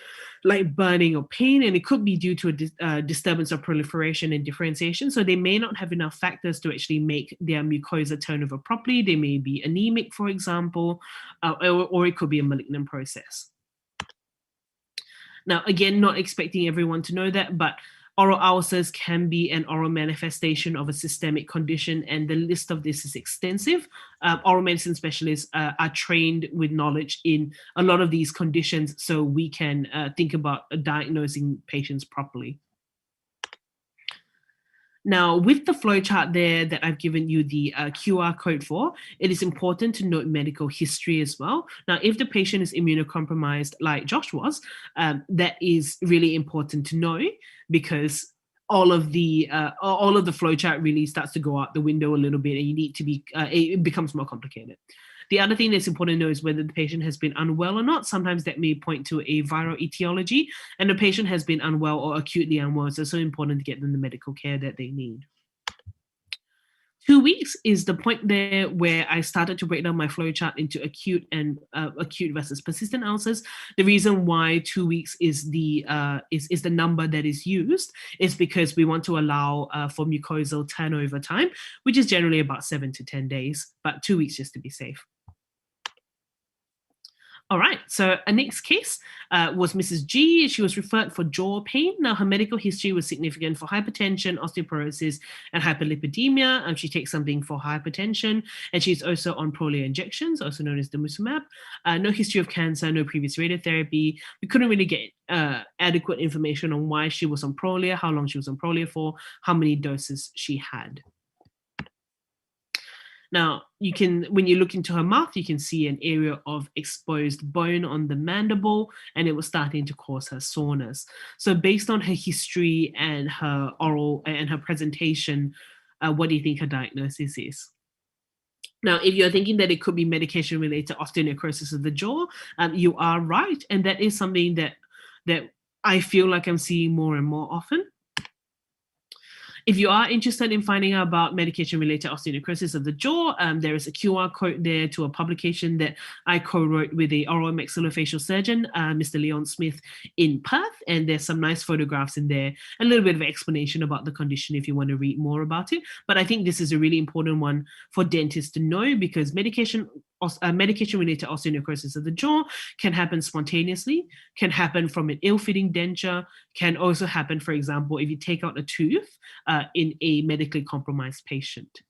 like burning or pain, and it could be due to a disturbance of proliferation and differentiation. So they may not have enough factors to actually make their mucosa turn over properly. They may be anemic, for example, or it could be a malignant process. Now, again, not expecting everyone to know that, but oral ulcers can be an oral manifestation of a systemic condition, and the list of this is extensive. Oral medicine specialists are trained with knowledge in a lot of these conditions, so we can think about diagnosing patients properly. Now, with the flowchart there that I've given you the QR code for, it is important to note medical history as well. Now, if the patient is immunocompromised, like Josh was, that is really important to know, because all of the flowchart really starts to go out the window a little bit, and you need to be, it becomes more complicated. The other thing that's important to know is whether the patient has been unwell or not. Sometimes that may point to a viral etiology, and the patient has been unwell or acutely unwell. So it's so important to get them the medical care that they need. 2 weeks is the point there where I started to break down my flowchart into acute and acute versus persistent ulcers. The reason why 2 weeks is the number that is used is because we want to allow for mucosal turnover time, which is generally about 7 to 10 days, but 2 weeks just to be safe. All right, so our next case was Mrs. G. She was referred for jaw pain. Now, her medical history was significant for hypertension, osteoporosis, and hyperlipidemia. She takes something for hypertension, and she's also on Prolia injections, also known as demusumab. No history of cancer, no previous radiotherapy. We couldn't really get adequate information on why she was on Prolia, how long she was on Prolia for, how many doses she had. Now, when you look into her mouth, you can see an area of exposed bone on the mandible, and it was starting to cause her soreness. So based on her history and her oral and her presentation, what do you think her diagnosis is? Now, if you're thinking that it could be medication-related osteonecrosis of the jaw, you are right. And that is something that I feel like I'm seeing more and more often. If you are interested in finding out about medication-related osteonecrosis of the jaw, there is a QR code there to a publication that I co-wrote with the oral maxillofacial surgeon, Mr. Leon Smith in Perth, and there's some nice photographs in there, a little bit of explanation about the condition if you want to read more about it. But I think this is a really important one for dentists to know, because medication-related osteonecrosis of the jaw can happen spontaneously, can happen from an ill-fitting denture, can also happen, for example, if you take out a tooth in a medically compromised patient.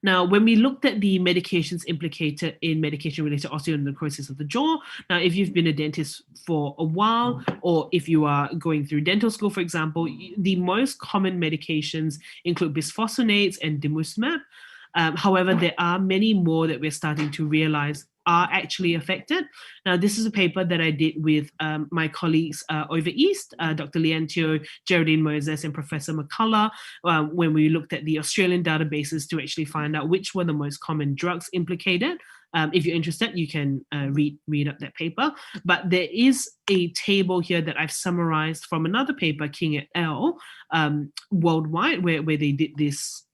Now, when we looked at the medications implicated in medication-related osteonecrosis of the jaw, now, if you've been a dentist for a while, or if you are going through dental school, for example, the most common medications include bisphosphonates and demusumab. However, there are many more that we're starting to realize are actually affected. Now, this is a paper that I did with my colleagues over East, Dr. Leantio, Geraldine Moses, and Professor McCullough, when we looked at the Australian databases to actually find out which were the most common drugs implicated. If you're interested, you can read up that paper. But there is a table here that I've summarized from another paper, King et al., worldwide, where they did this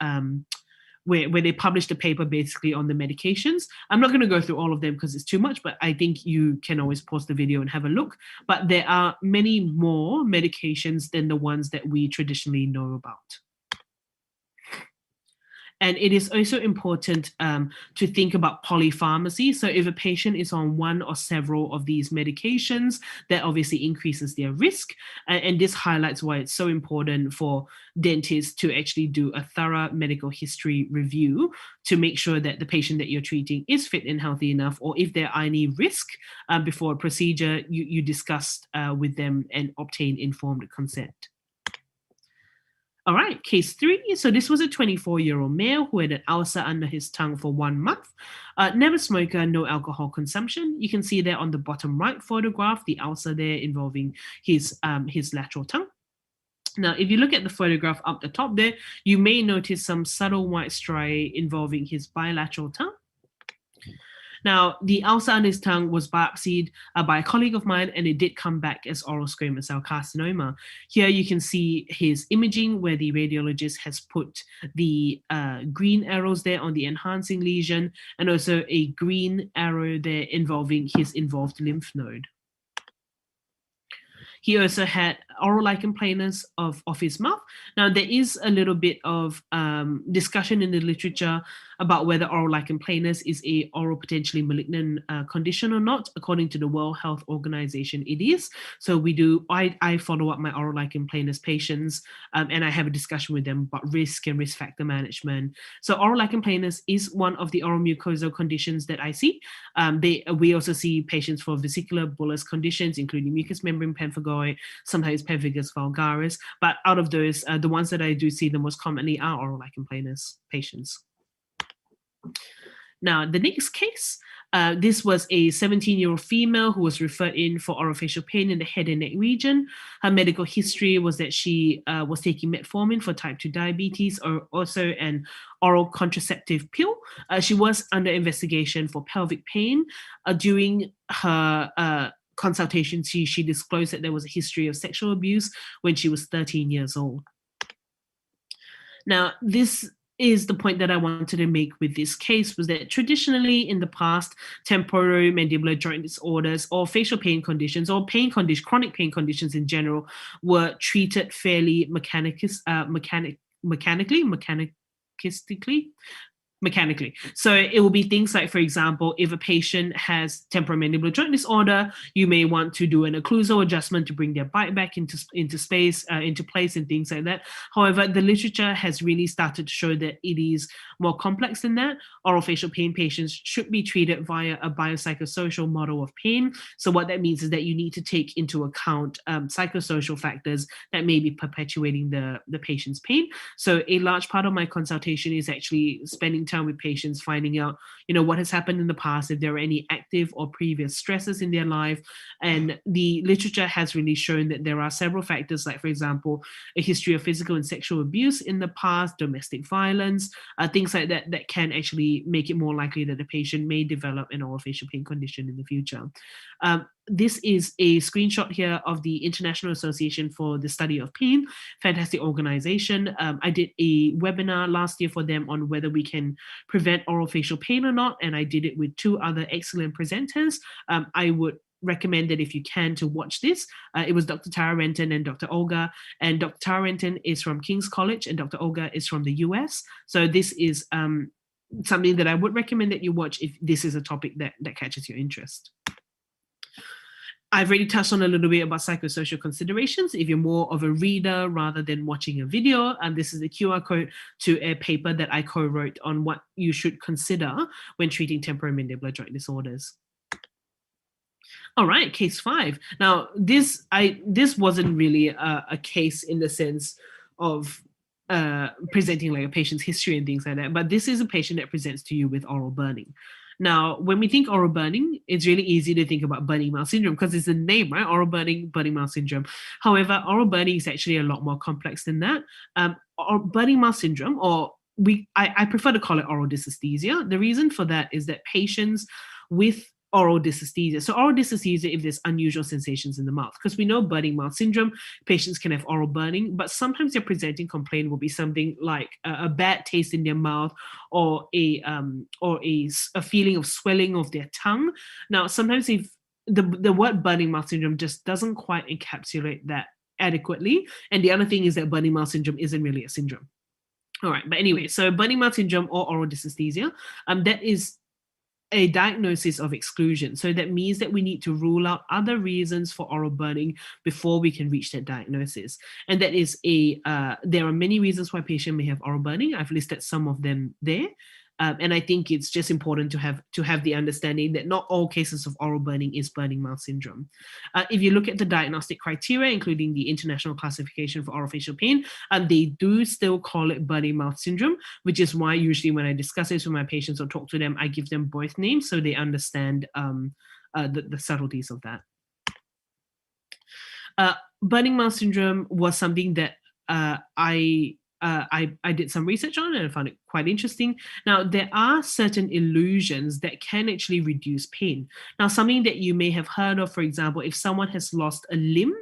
where they published a paper basically on the medications. I'm not going to go through all of them because it's too much, but I think you can always pause the video and have a look. But there are many more medications than the ones that we traditionally know about. And it is also important to think about polypharmacy. So if a patient is on one or several of these medications, that obviously increases their risk. And this highlights why it's so important for dentists to actually do a thorough medical history review to make sure that the patient that you're treating is fit and healthy enough, or if there are any risk before a procedure, you discuss with them and obtain informed consent. All right, case 3. So this was a 24-year-old male who had an ulcer under his tongue for 1 month. Never smoker, no alcohol consumption. You can see there on the bottom right photograph, the ulcer there involving his lateral tongue. Now, if you look at the photograph up the top there, you may notice some subtle white striae involving his bilateral tongue. Now, the ulcer on his tongue was biopsied by a colleague of mine, and it did come back as oral squamous cell carcinoma. Here you can see his imaging where the radiologist has put the green arrows there on the enhancing lesion, and also a green arrow there involving his involved lymph node. He also had oral lichen planus of his mouth. Now, there is a little bit of discussion in the literature about whether oral lichen planus is a oral potentially malignant condition or not. According to the World Health Organization, it is. So I follow up my oral lichen planus patients, and I have a discussion with them about risk and risk factor management. So oral lichen planus is one of the oral mucosal conditions that I see. We also see patients for vesicular bullous conditions, including mucous membrane pemphigoid, sometimes pemphigus vulgaris. But out of those, the ones that I do see the most commonly are oral lichen planus patients. Now, the next case, this was a 17-year-old female who was referred in for orofacial pain in the head and neck region. Her medical history was that she was taking metformin for type 2 diabetes, or also an oral contraceptive pill. She was under investigation for pelvic pain. During her consultation, she disclosed that there was a history of sexual abuse when she was 13 years old. Now, this is the point that I wanted to make with this case, was that traditionally in the past, temporomandibular joint disorders or facial pain conditions or chronic pain conditions in general were treated fairly mechanistically. mechanically. So it will be things like, for example, if a patient has temporomandibular joint disorder, you may want to do an occlusal adjustment to bring their bite back into space, into place, and things like that. However, the literature has really started to show that it is more complex than that. Orofacial pain patients should be treated via a biopsychosocial model of pain. So what that means is that you need to take into account psychosocial factors that may be perpetuating the patient's pain. So a large part of my consultation is actually spending time with patients, finding out, what has happened in the past, if there are any active or previous stresses in their life. And the literature has really shown that there are several factors, like, for example, a history of physical and sexual abuse in the past, domestic violence, things like that, that can actually make it more likely that the patient may develop an orofacial pain condition in the future. This is a screenshot here of the International Association for the Study of Pain. Fantastic organization. I did a webinar last year for them on whether we can prevent orofacial pain or not, and I did it with 2 other excellent presenters. I would recommend that if you can to watch this. It was Dr. Tara Renton and Dr. Olga, and Dr. Tara Renton is from King's College and Dr. Olga is from the US. So this is something that I would recommend that you watch if this is a topic that catches your interest. I've already touched on a little bit about psychosocial considerations. If you're more of a reader rather than watching a video, and this is a QR code to a paper that I co-wrote on what you should consider when treating temporomandibular joint disorders. All right, case 5. Now, this wasn't really a case in the sense of presenting like a patient's history and things like that, but this is a patient that presents to you with oral burning. Now, when we think oral burning, it's really easy to think about burning mouth syndrome because it's the name, right? Oral burning mouth syndrome. However, oral burning is actually a lot more complex than that. Or burning mouth syndrome, or I prefer to call it oral dysesthesia. The reason for that is that patients with oral dysesthesia. So oral dysesthesia, if there's unusual sensations in the mouth, because we know burning mouth syndrome, patients can have oral burning, but sometimes their presenting complaint will be something like a bad taste in their mouth, or a feeling of swelling of their tongue. Now, sometimes if the word burning mouth syndrome just doesn't quite encapsulate that adequately. And the other thing is that burning mouth syndrome isn't really a syndrome. All right, but anyway, so burning mouth syndrome or oral dysesthesia, that is a diagnosis of exclusion. So that means that we need to rule out other reasons for oral burning before we can reach that diagnosis. And that is there are many reasons why a patient may have oral burning. I've listed some of them there. And I think it's just important to have the understanding that not all cases of oral burning is burning mouth syndrome. If you look at the diagnostic criteria, including the International Classification for Orofacial Pain, they do still call it burning mouth syndrome, which is why usually when I discuss this with my patients or talk to them, I give them both names so they understand the subtleties of that. Burning mouth syndrome was something that I did some research on and I found it quite interesting. Now, there are certain illusions that can actually reduce pain. Now, something that you may have heard of, for example, if someone has lost a limb,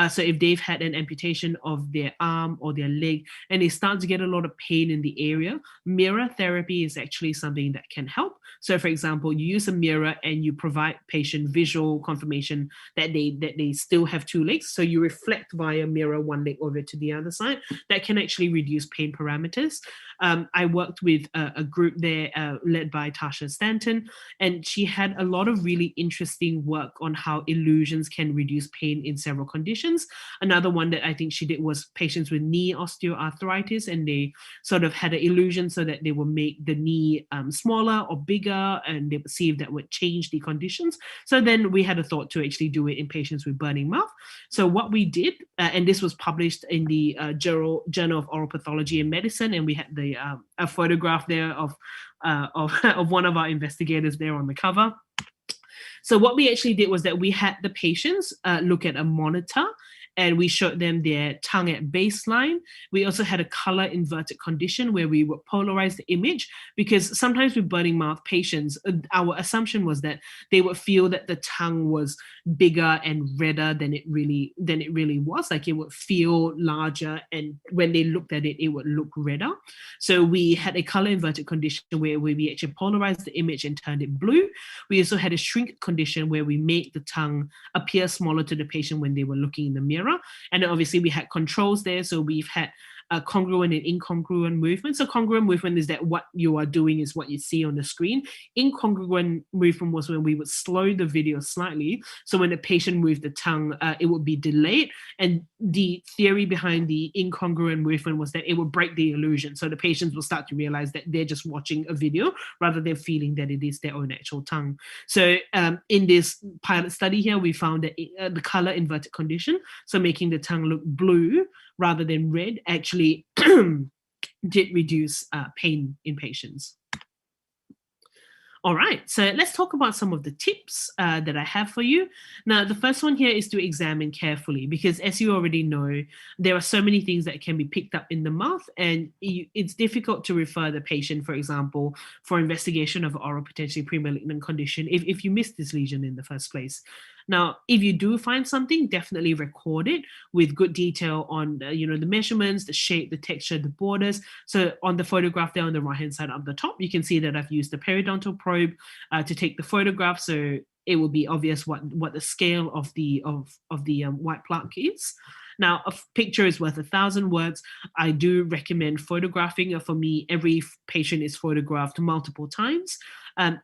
so if they've had an amputation of their arm or their leg and they start to get a lot of pain in the area, mirror therapy is actually something that can help. So for example, you use a mirror and you provide patient visual confirmation that they still have 2 legs. So you reflect via mirror 1 leg over to the other side. That can actually reduce pain parameters. I worked with a group there led by Tasha Stanton, and she had a lot of really interesting work on how illusions can reduce pain in several conditions. Another one that I think she did was patients with knee osteoarthritis, and they sort of had an illusion so that they will make the knee smaller or bigger, and they would see if that would change the conditions. So then we had a thought to actually do it in patients with burning mouth. So what we did, and this was published in the Journal of Oral Pathology and Medicine, and we had a photograph there of one of our investigators there on the cover. So what we actually did was that we had the patients look at a monitor and we showed them their tongue at baseline. We also had a color inverted condition where we would polarize the image, because sometimes with burning mouth patients, our assumption was that they would feel that the tongue was bigger and redder than it really was. Like it would feel larger, and when they looked at it, it would look redder. So we had a color inverted condition where we actually polarized the image and turned it blue. We also had a shrink condition where we made the tongue appear smaller to the patient when they were looking in the mirror. And then obviously we had controls there. So we've had congruent and incongruent movement. So congruent movement is that what you are doing is what you see on the screen. Incongruent movement was when we would slow the video slightly. So when the patient moved the tongue, it would be delayed. And the theory behind the incongruent movement was that it would break the illusion. So the patients will start to realize that they're just watching a video rather than feeling that it is their own actual tongue. So in this pilot study here, we found that the color inverted condition, so making the tongue look blue rather than red, actually did reduce pain in patients. All right, so let's talk about some of the tips that I have for you. Now, the first one here is to examine carefully, because as you already know, there are so many things that can be picked up in the mouth, and it's difficult to refer the patient, for example, for investigation of oral potentially premalignant condition if you missed this lesion in the first place. Now, if you do find something, definitely record it with good detail on the measurements, the shape, the texture, the borders. So on the photograph there on the right-hand side up the top, you can see that I've used the periodontal probe to take the photograph. So it will be obvious what the scale of the white plaque is. Now, a picture is worth 1,000 words. I do recommend photographing. For me, every patient is photographed multiple times.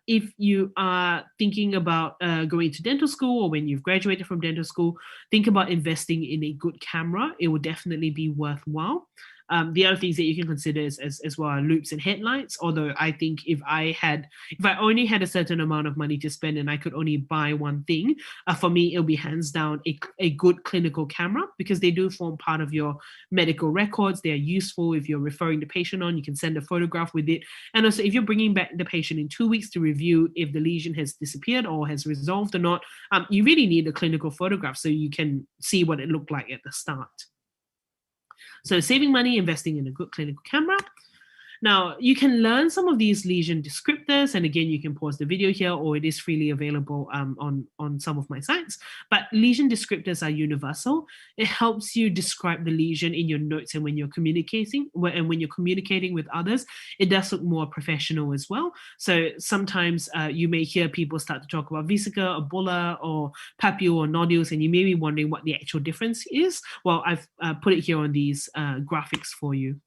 If you are thinking about going to dental school, or when you've graduated from dental school, think about investing in a good camera. It will definitely be worthwhile. The other things that you can consider is as well are loops and headlights. Although I think if I only had a certain amount of money to spend and I could only buy one thing, for me it'll be hands down a good clinical camera, because they do form part of your medical records. They are useful if you're referring the patient on. You can send a photograph with it, and also if you're bringing back the patient in 2 weeks to review if the lesion has disappeared or has resolved or not, you really need a clinical photograph so you can see what it looked like at the start. So saving money, investing in a good clinical camera. Now, you can learn some of these lesion descriptors, and again, you can pause the video here, or it is freely available on some of my sites. But lesion descriptors are universal. It helps you describe the lesion in your notes, and when you're communicating with others, it does look more professional as well. So sometimes you may hear people start to talk about vesica, or bulla, or papule, or nodules, and you may be wondering what the actual difference is. Well, I've put it here on these graphics for you.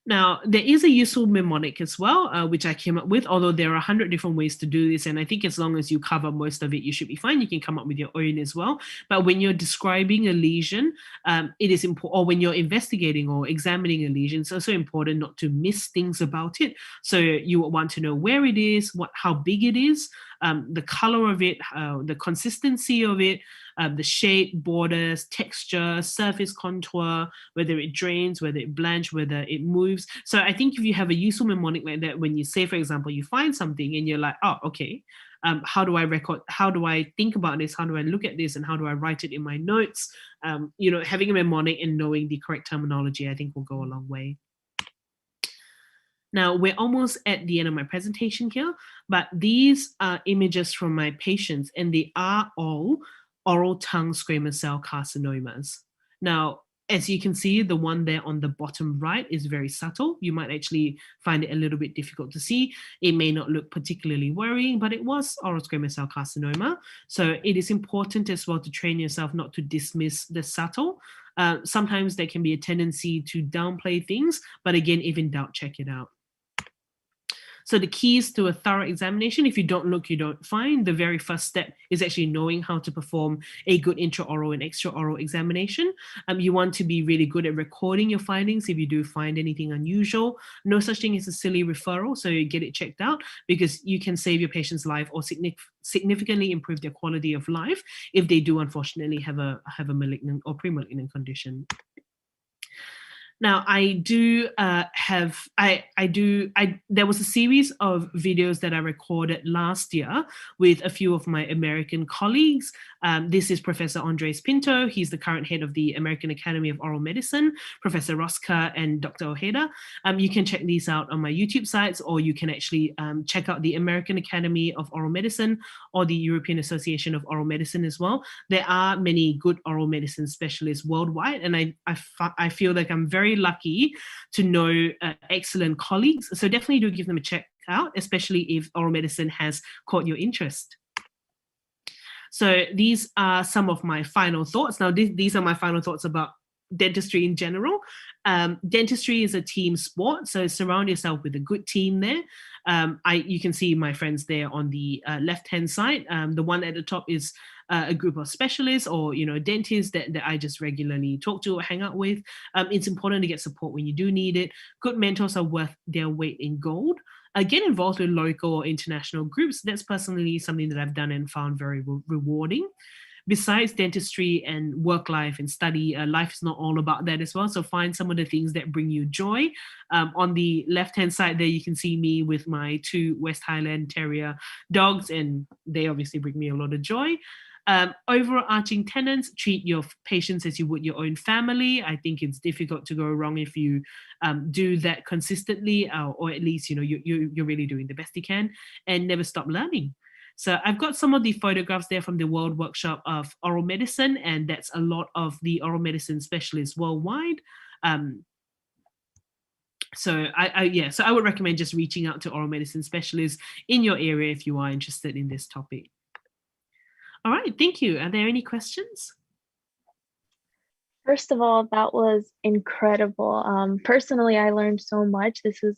Now, there is a useful mnemonic as well, which I came up with, although there are 100 different ways to do this. And I think as long as you cover most of it, you should be fine. You can come up with your own as well. But when you're describing a lesion, it is important, or when you're investigating or examining a lesion, it's also important not to miss things about it. So you will want to know where it is, how big it is, the color of it, the consistency of it, the shape, borders, texture, surface contour, whether it drains, whether it blanches, whether it moves. So I think if you have a useful mnemonic like that, when you say, for example, you find something and you're like, oh, okay, how do I record? How do I think about this? How do I look at this? And how do I write it in my notes? Having a mnemonic and knowing the correct terminology, I think will go a long way. Now, we're almost at the end of my presentation here, but these are images from my patients, and they are all oral tongue squamous cell carcinomas. Now, as you can see, the one there on the bottom right is very subtle. You might actually find it a little bit difficult to see. It may not look particularly worrying, but it was oral squamous cell carcinoma. So it is important as well to train yourself not to dismiss the subtle. Sometimes there can be a tendency to downplay things, but again, if in doubt, check it out. So the keys to a thorough examination, if you don't look, you don't find. The very first step is actually knowing how to perform a good intraoral and extraoral examination. You want to be really good at recording your findings if you do find anything unusual. No such thing as a silly referral, so you get it checked out, because you can save your patient's life or significantly improve their quality of life if they do unfortunately have a malignant or premalignant condition. Now, there was a series of videos that I recorded last year with a few of my American colleagues. This is Professor Andres Pinto. He's the current head of the American Academy of Oral Medicine, Professor Roska and Dr. Ojeda. You can check these out on my YouTube sites, or you can actually check out the American Academy of Oral Medicine or the European Association of Oral Medicine as well. There are many good oral medicine specialists worldwide, and I feel like I'm very lucky to know excellent colleagues. So definitely do give them a check out, especially if oral medicine has caught your interest. So these are some of my final thoughts. Now, these are my final thoughts about dentistry in general. Dentistry is a team sport, so surround yourself with a good team there. You can see my friends there on the left-hand side. The one at the top is a group of specialists or dentists that I just regularly talk to or hang out with. It's important to get support when you do need it. Good mentors are worth their weight in gold. Get involved with local or international groups. That's personally something that I've done and found very rewarding. Besides dentistry and work life and study, life is not all about that as well. So find some of the things that bring you joy. On the left-hand side there, you can see me with my 2 West Highland Terrier dogs, and they obviously bring me a lot of joy. Overarching tenets: treat your patients as you would your own family. I think it's difficult to go wrong if you do that consistently, or at least you're really doing the best you can, and never stop learning. So I've got some of the photographs there from the World Workshop of Oral Medicine, and that's a lot of the oral medicine specialists worldwide. So I would recommend just reaching out to oral medicine specialists in your area if you are interested in this topic. All right, thank you. Are there any questions? First of all, that was incredible. Personally, I learned so much. This is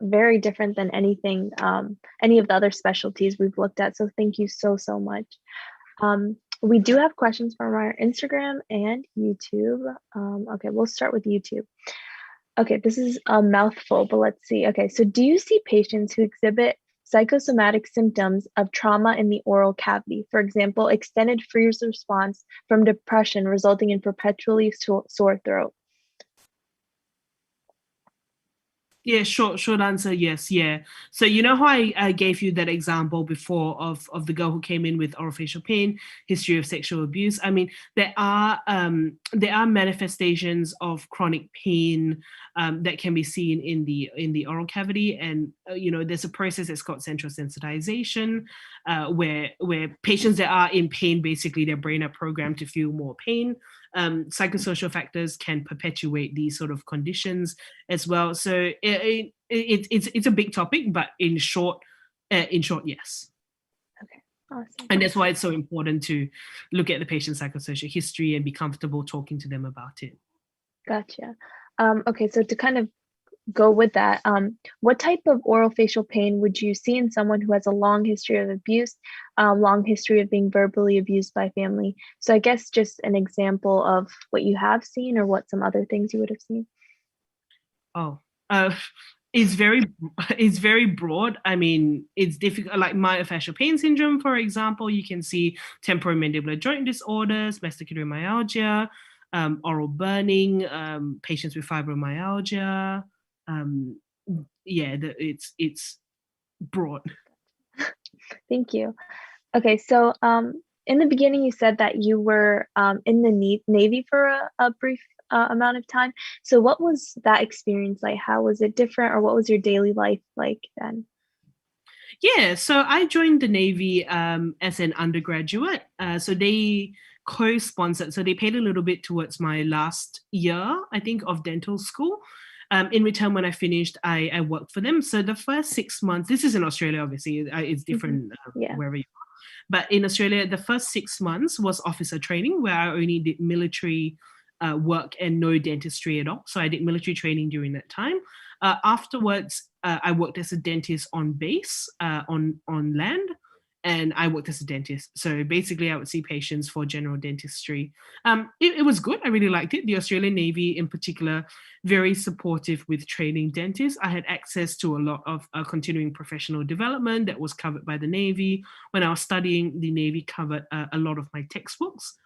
very different than anything, any of the other specialties we've looked at. So thank you so much. We do have questions from our Instagram and YouTube. Okay, we'll start with YouTube. Okay, this is a mouthful, but let's see. Okay, so do you see patients who exhibit psychosomatic symptoms of trauma in the oral cavity? For example, extended freeze response from depression resulting in perpetually sore throat. Yeah, short answer, yes. Yeah. So how I gave you that example before of the girl who came in with orofacial pain, history of sexual abuse. I mean, there are manifestations of chronic pain that can be seen in the oral cavity, and there's a process that's called central sensitization, where patients that are in pain, basically their brain are programmed to feel more pain. Psychosocial factors can perpetuate these sort of conditions as well. So it's a big topic, but in short, yes. Okay, awesome. And that's why it's so important to look at the patient's psychosocial history and be comfortable talking to them about it. Gotcha. Okay, so to kind of go with that, what type of oral facial pain would you see in someone who has a long history of abuse, long history of being verbally abused by family? So I guess just an example of what you have seen or what some other things you would have seen. It's very broad. I mean, it's difficult. Like myofascial pain syndrome, for example, you can see temporomandibular joint disorders, mastocytic myalgia, oral burning, patients with fibromyalgia. It's broad. Thank you. Okay, so in the beginning, you said that you were in the Navy for a brief amount of time. So what was that experience like? How was it different, or what was your daily life like then? Yeah, so I joined the Navy as an undergraduate. So they co-sponsored, so they paid a little bit towards my last year, I think, of dental school. In return, when I finished, I worked for them. So the first 6 months, this is in Australia, obviously, it's different wherever you are. But in Australia, the first 6 months was officer training, where I only did military work and no dentistry at all. So I did military training during that time. Afterwards, I worked as a dentist on base, on land, and I worked as a dentist. So basically, I would see patients for general dentistry. It was good. I really liked it. The Australian Navy, in particular, very supportive with training dentists. I had access to a lot of continuing professional development that was covered by the Navy. When I was studying, the Navy covered a lot of my textbooks.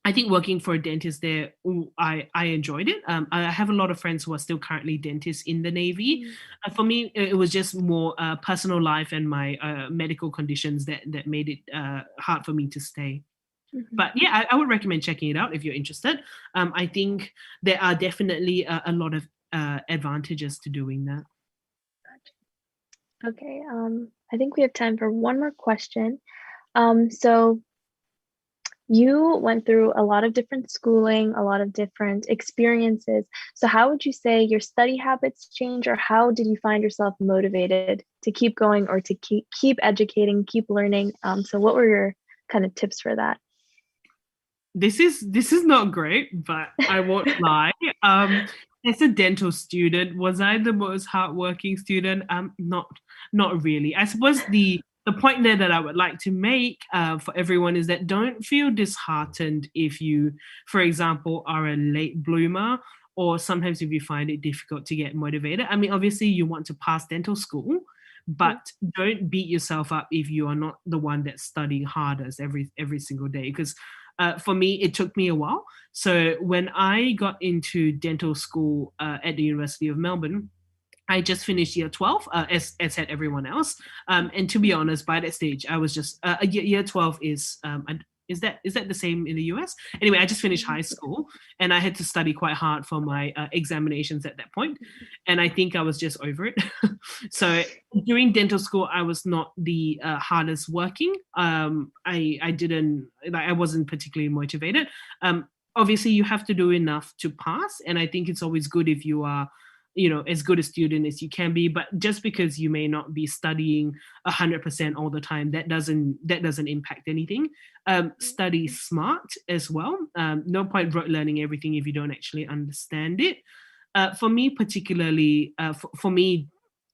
I think working for a dentist there, I enjoyed it. I have a lot of friends who are still currently dentists in the Navy. For me, it was just more personal life and my medical conditions that made it hard for me to stay. Mm-hmm. But yeah, I would recommend checking it out if you're interested. I think there are definitely a lot of advantages to doing that. Okay, I think we have time for one more question. So you went through a lot of different schooling, a lot of different experiences. So how would you say your study habits change, or how did you find yourself motivated to keep going or to keep educating, keep learning? So what were kind of tips for that? This is not great, but I won't lie. As a dental student, was I the most hardworking student? Not really. I suppose the point there that I would like to make for everyone is that don't feel disheartened if you, for example, are a late bloomer, or sometimes if you find it difficult to get motivated. I mean, obviously you want to pass dental school, but don't beat yourself up if you are not the one that's studying hardest every single day, because for me, it took me a while. So when I got into dental school at the University of Melbourne, I just finished year 12, as had everyone else. And to be honest, by that stage, I was just year 12 is that the same in the US? Anyway, I just finished high school and I had to study quite hard for my examinations at that point. And I think I was just over it. So during dental school, I was not the hardest working. I wasn't particularly motivated. Obviously, you have to do enough to pass. And I think it's always good if you are as good a student as you can be, but just because you may not be studying 100% all the time, that doesn't impact anything. Study smart as well. No point rote learning everything if you don't actually understand it. For me particularly, for me,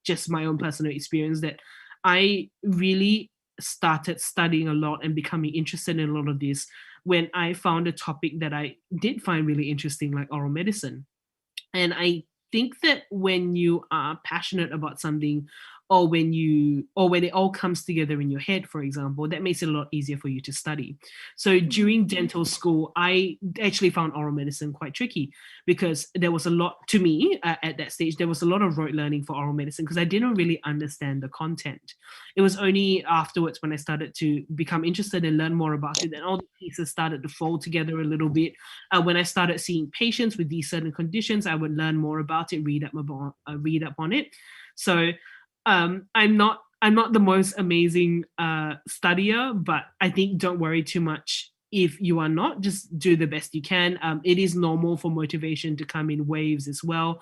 just my own personal experience, that I really started studying a lot and becoming interested in a lot of this when I found a topic that I did find really interesting, like oral medicine. And I think that when you are passionate about something, or when it all comes together in your head, for example, that makes it a lot easier for you to study. So during dental school, I actually found oral medicine quite tricky, because there was a lot, to me at that stage, there was a lot of rote learning for oral medicine because I didn't really understand the content. It was only afterwards when I started to become interested and learn more about it, and all the pieces started to fall together a little bit. When I started seeing patients with these certain conditions, I would learn more about it, read up on it. So I'm not the most amazing studier, but I think don't worry too much if you are not. Just do the best you can. It is normal for motivation to come in waves as well.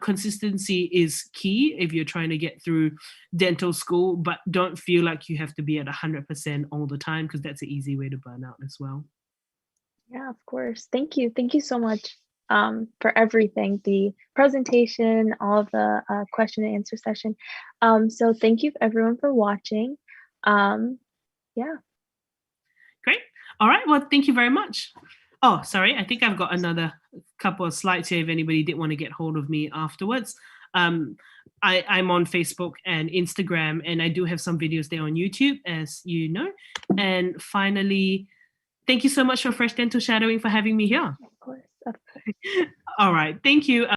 Consistency is key if you're trying to get through dental school, but don't feel like you have to be at 100% all the time, because that's an easy way to burn out as well. Yeah, of course. Thank you. Thank you so much for everything, the presentation, all of the question and answer session. So thank you everyone for watching. Yeah. Great. All right. Well, thank you very much. Oh, sorry. I think I've got another couple of slides here if anybody did want to get hold of me afterwards. I'm on Facebook and Instagram, and I do have some videos there on YouTube, as you know. And finally, thank you so much for Fresh Dental Shadowing for having me here. Of course. Of course. All right. Thank you.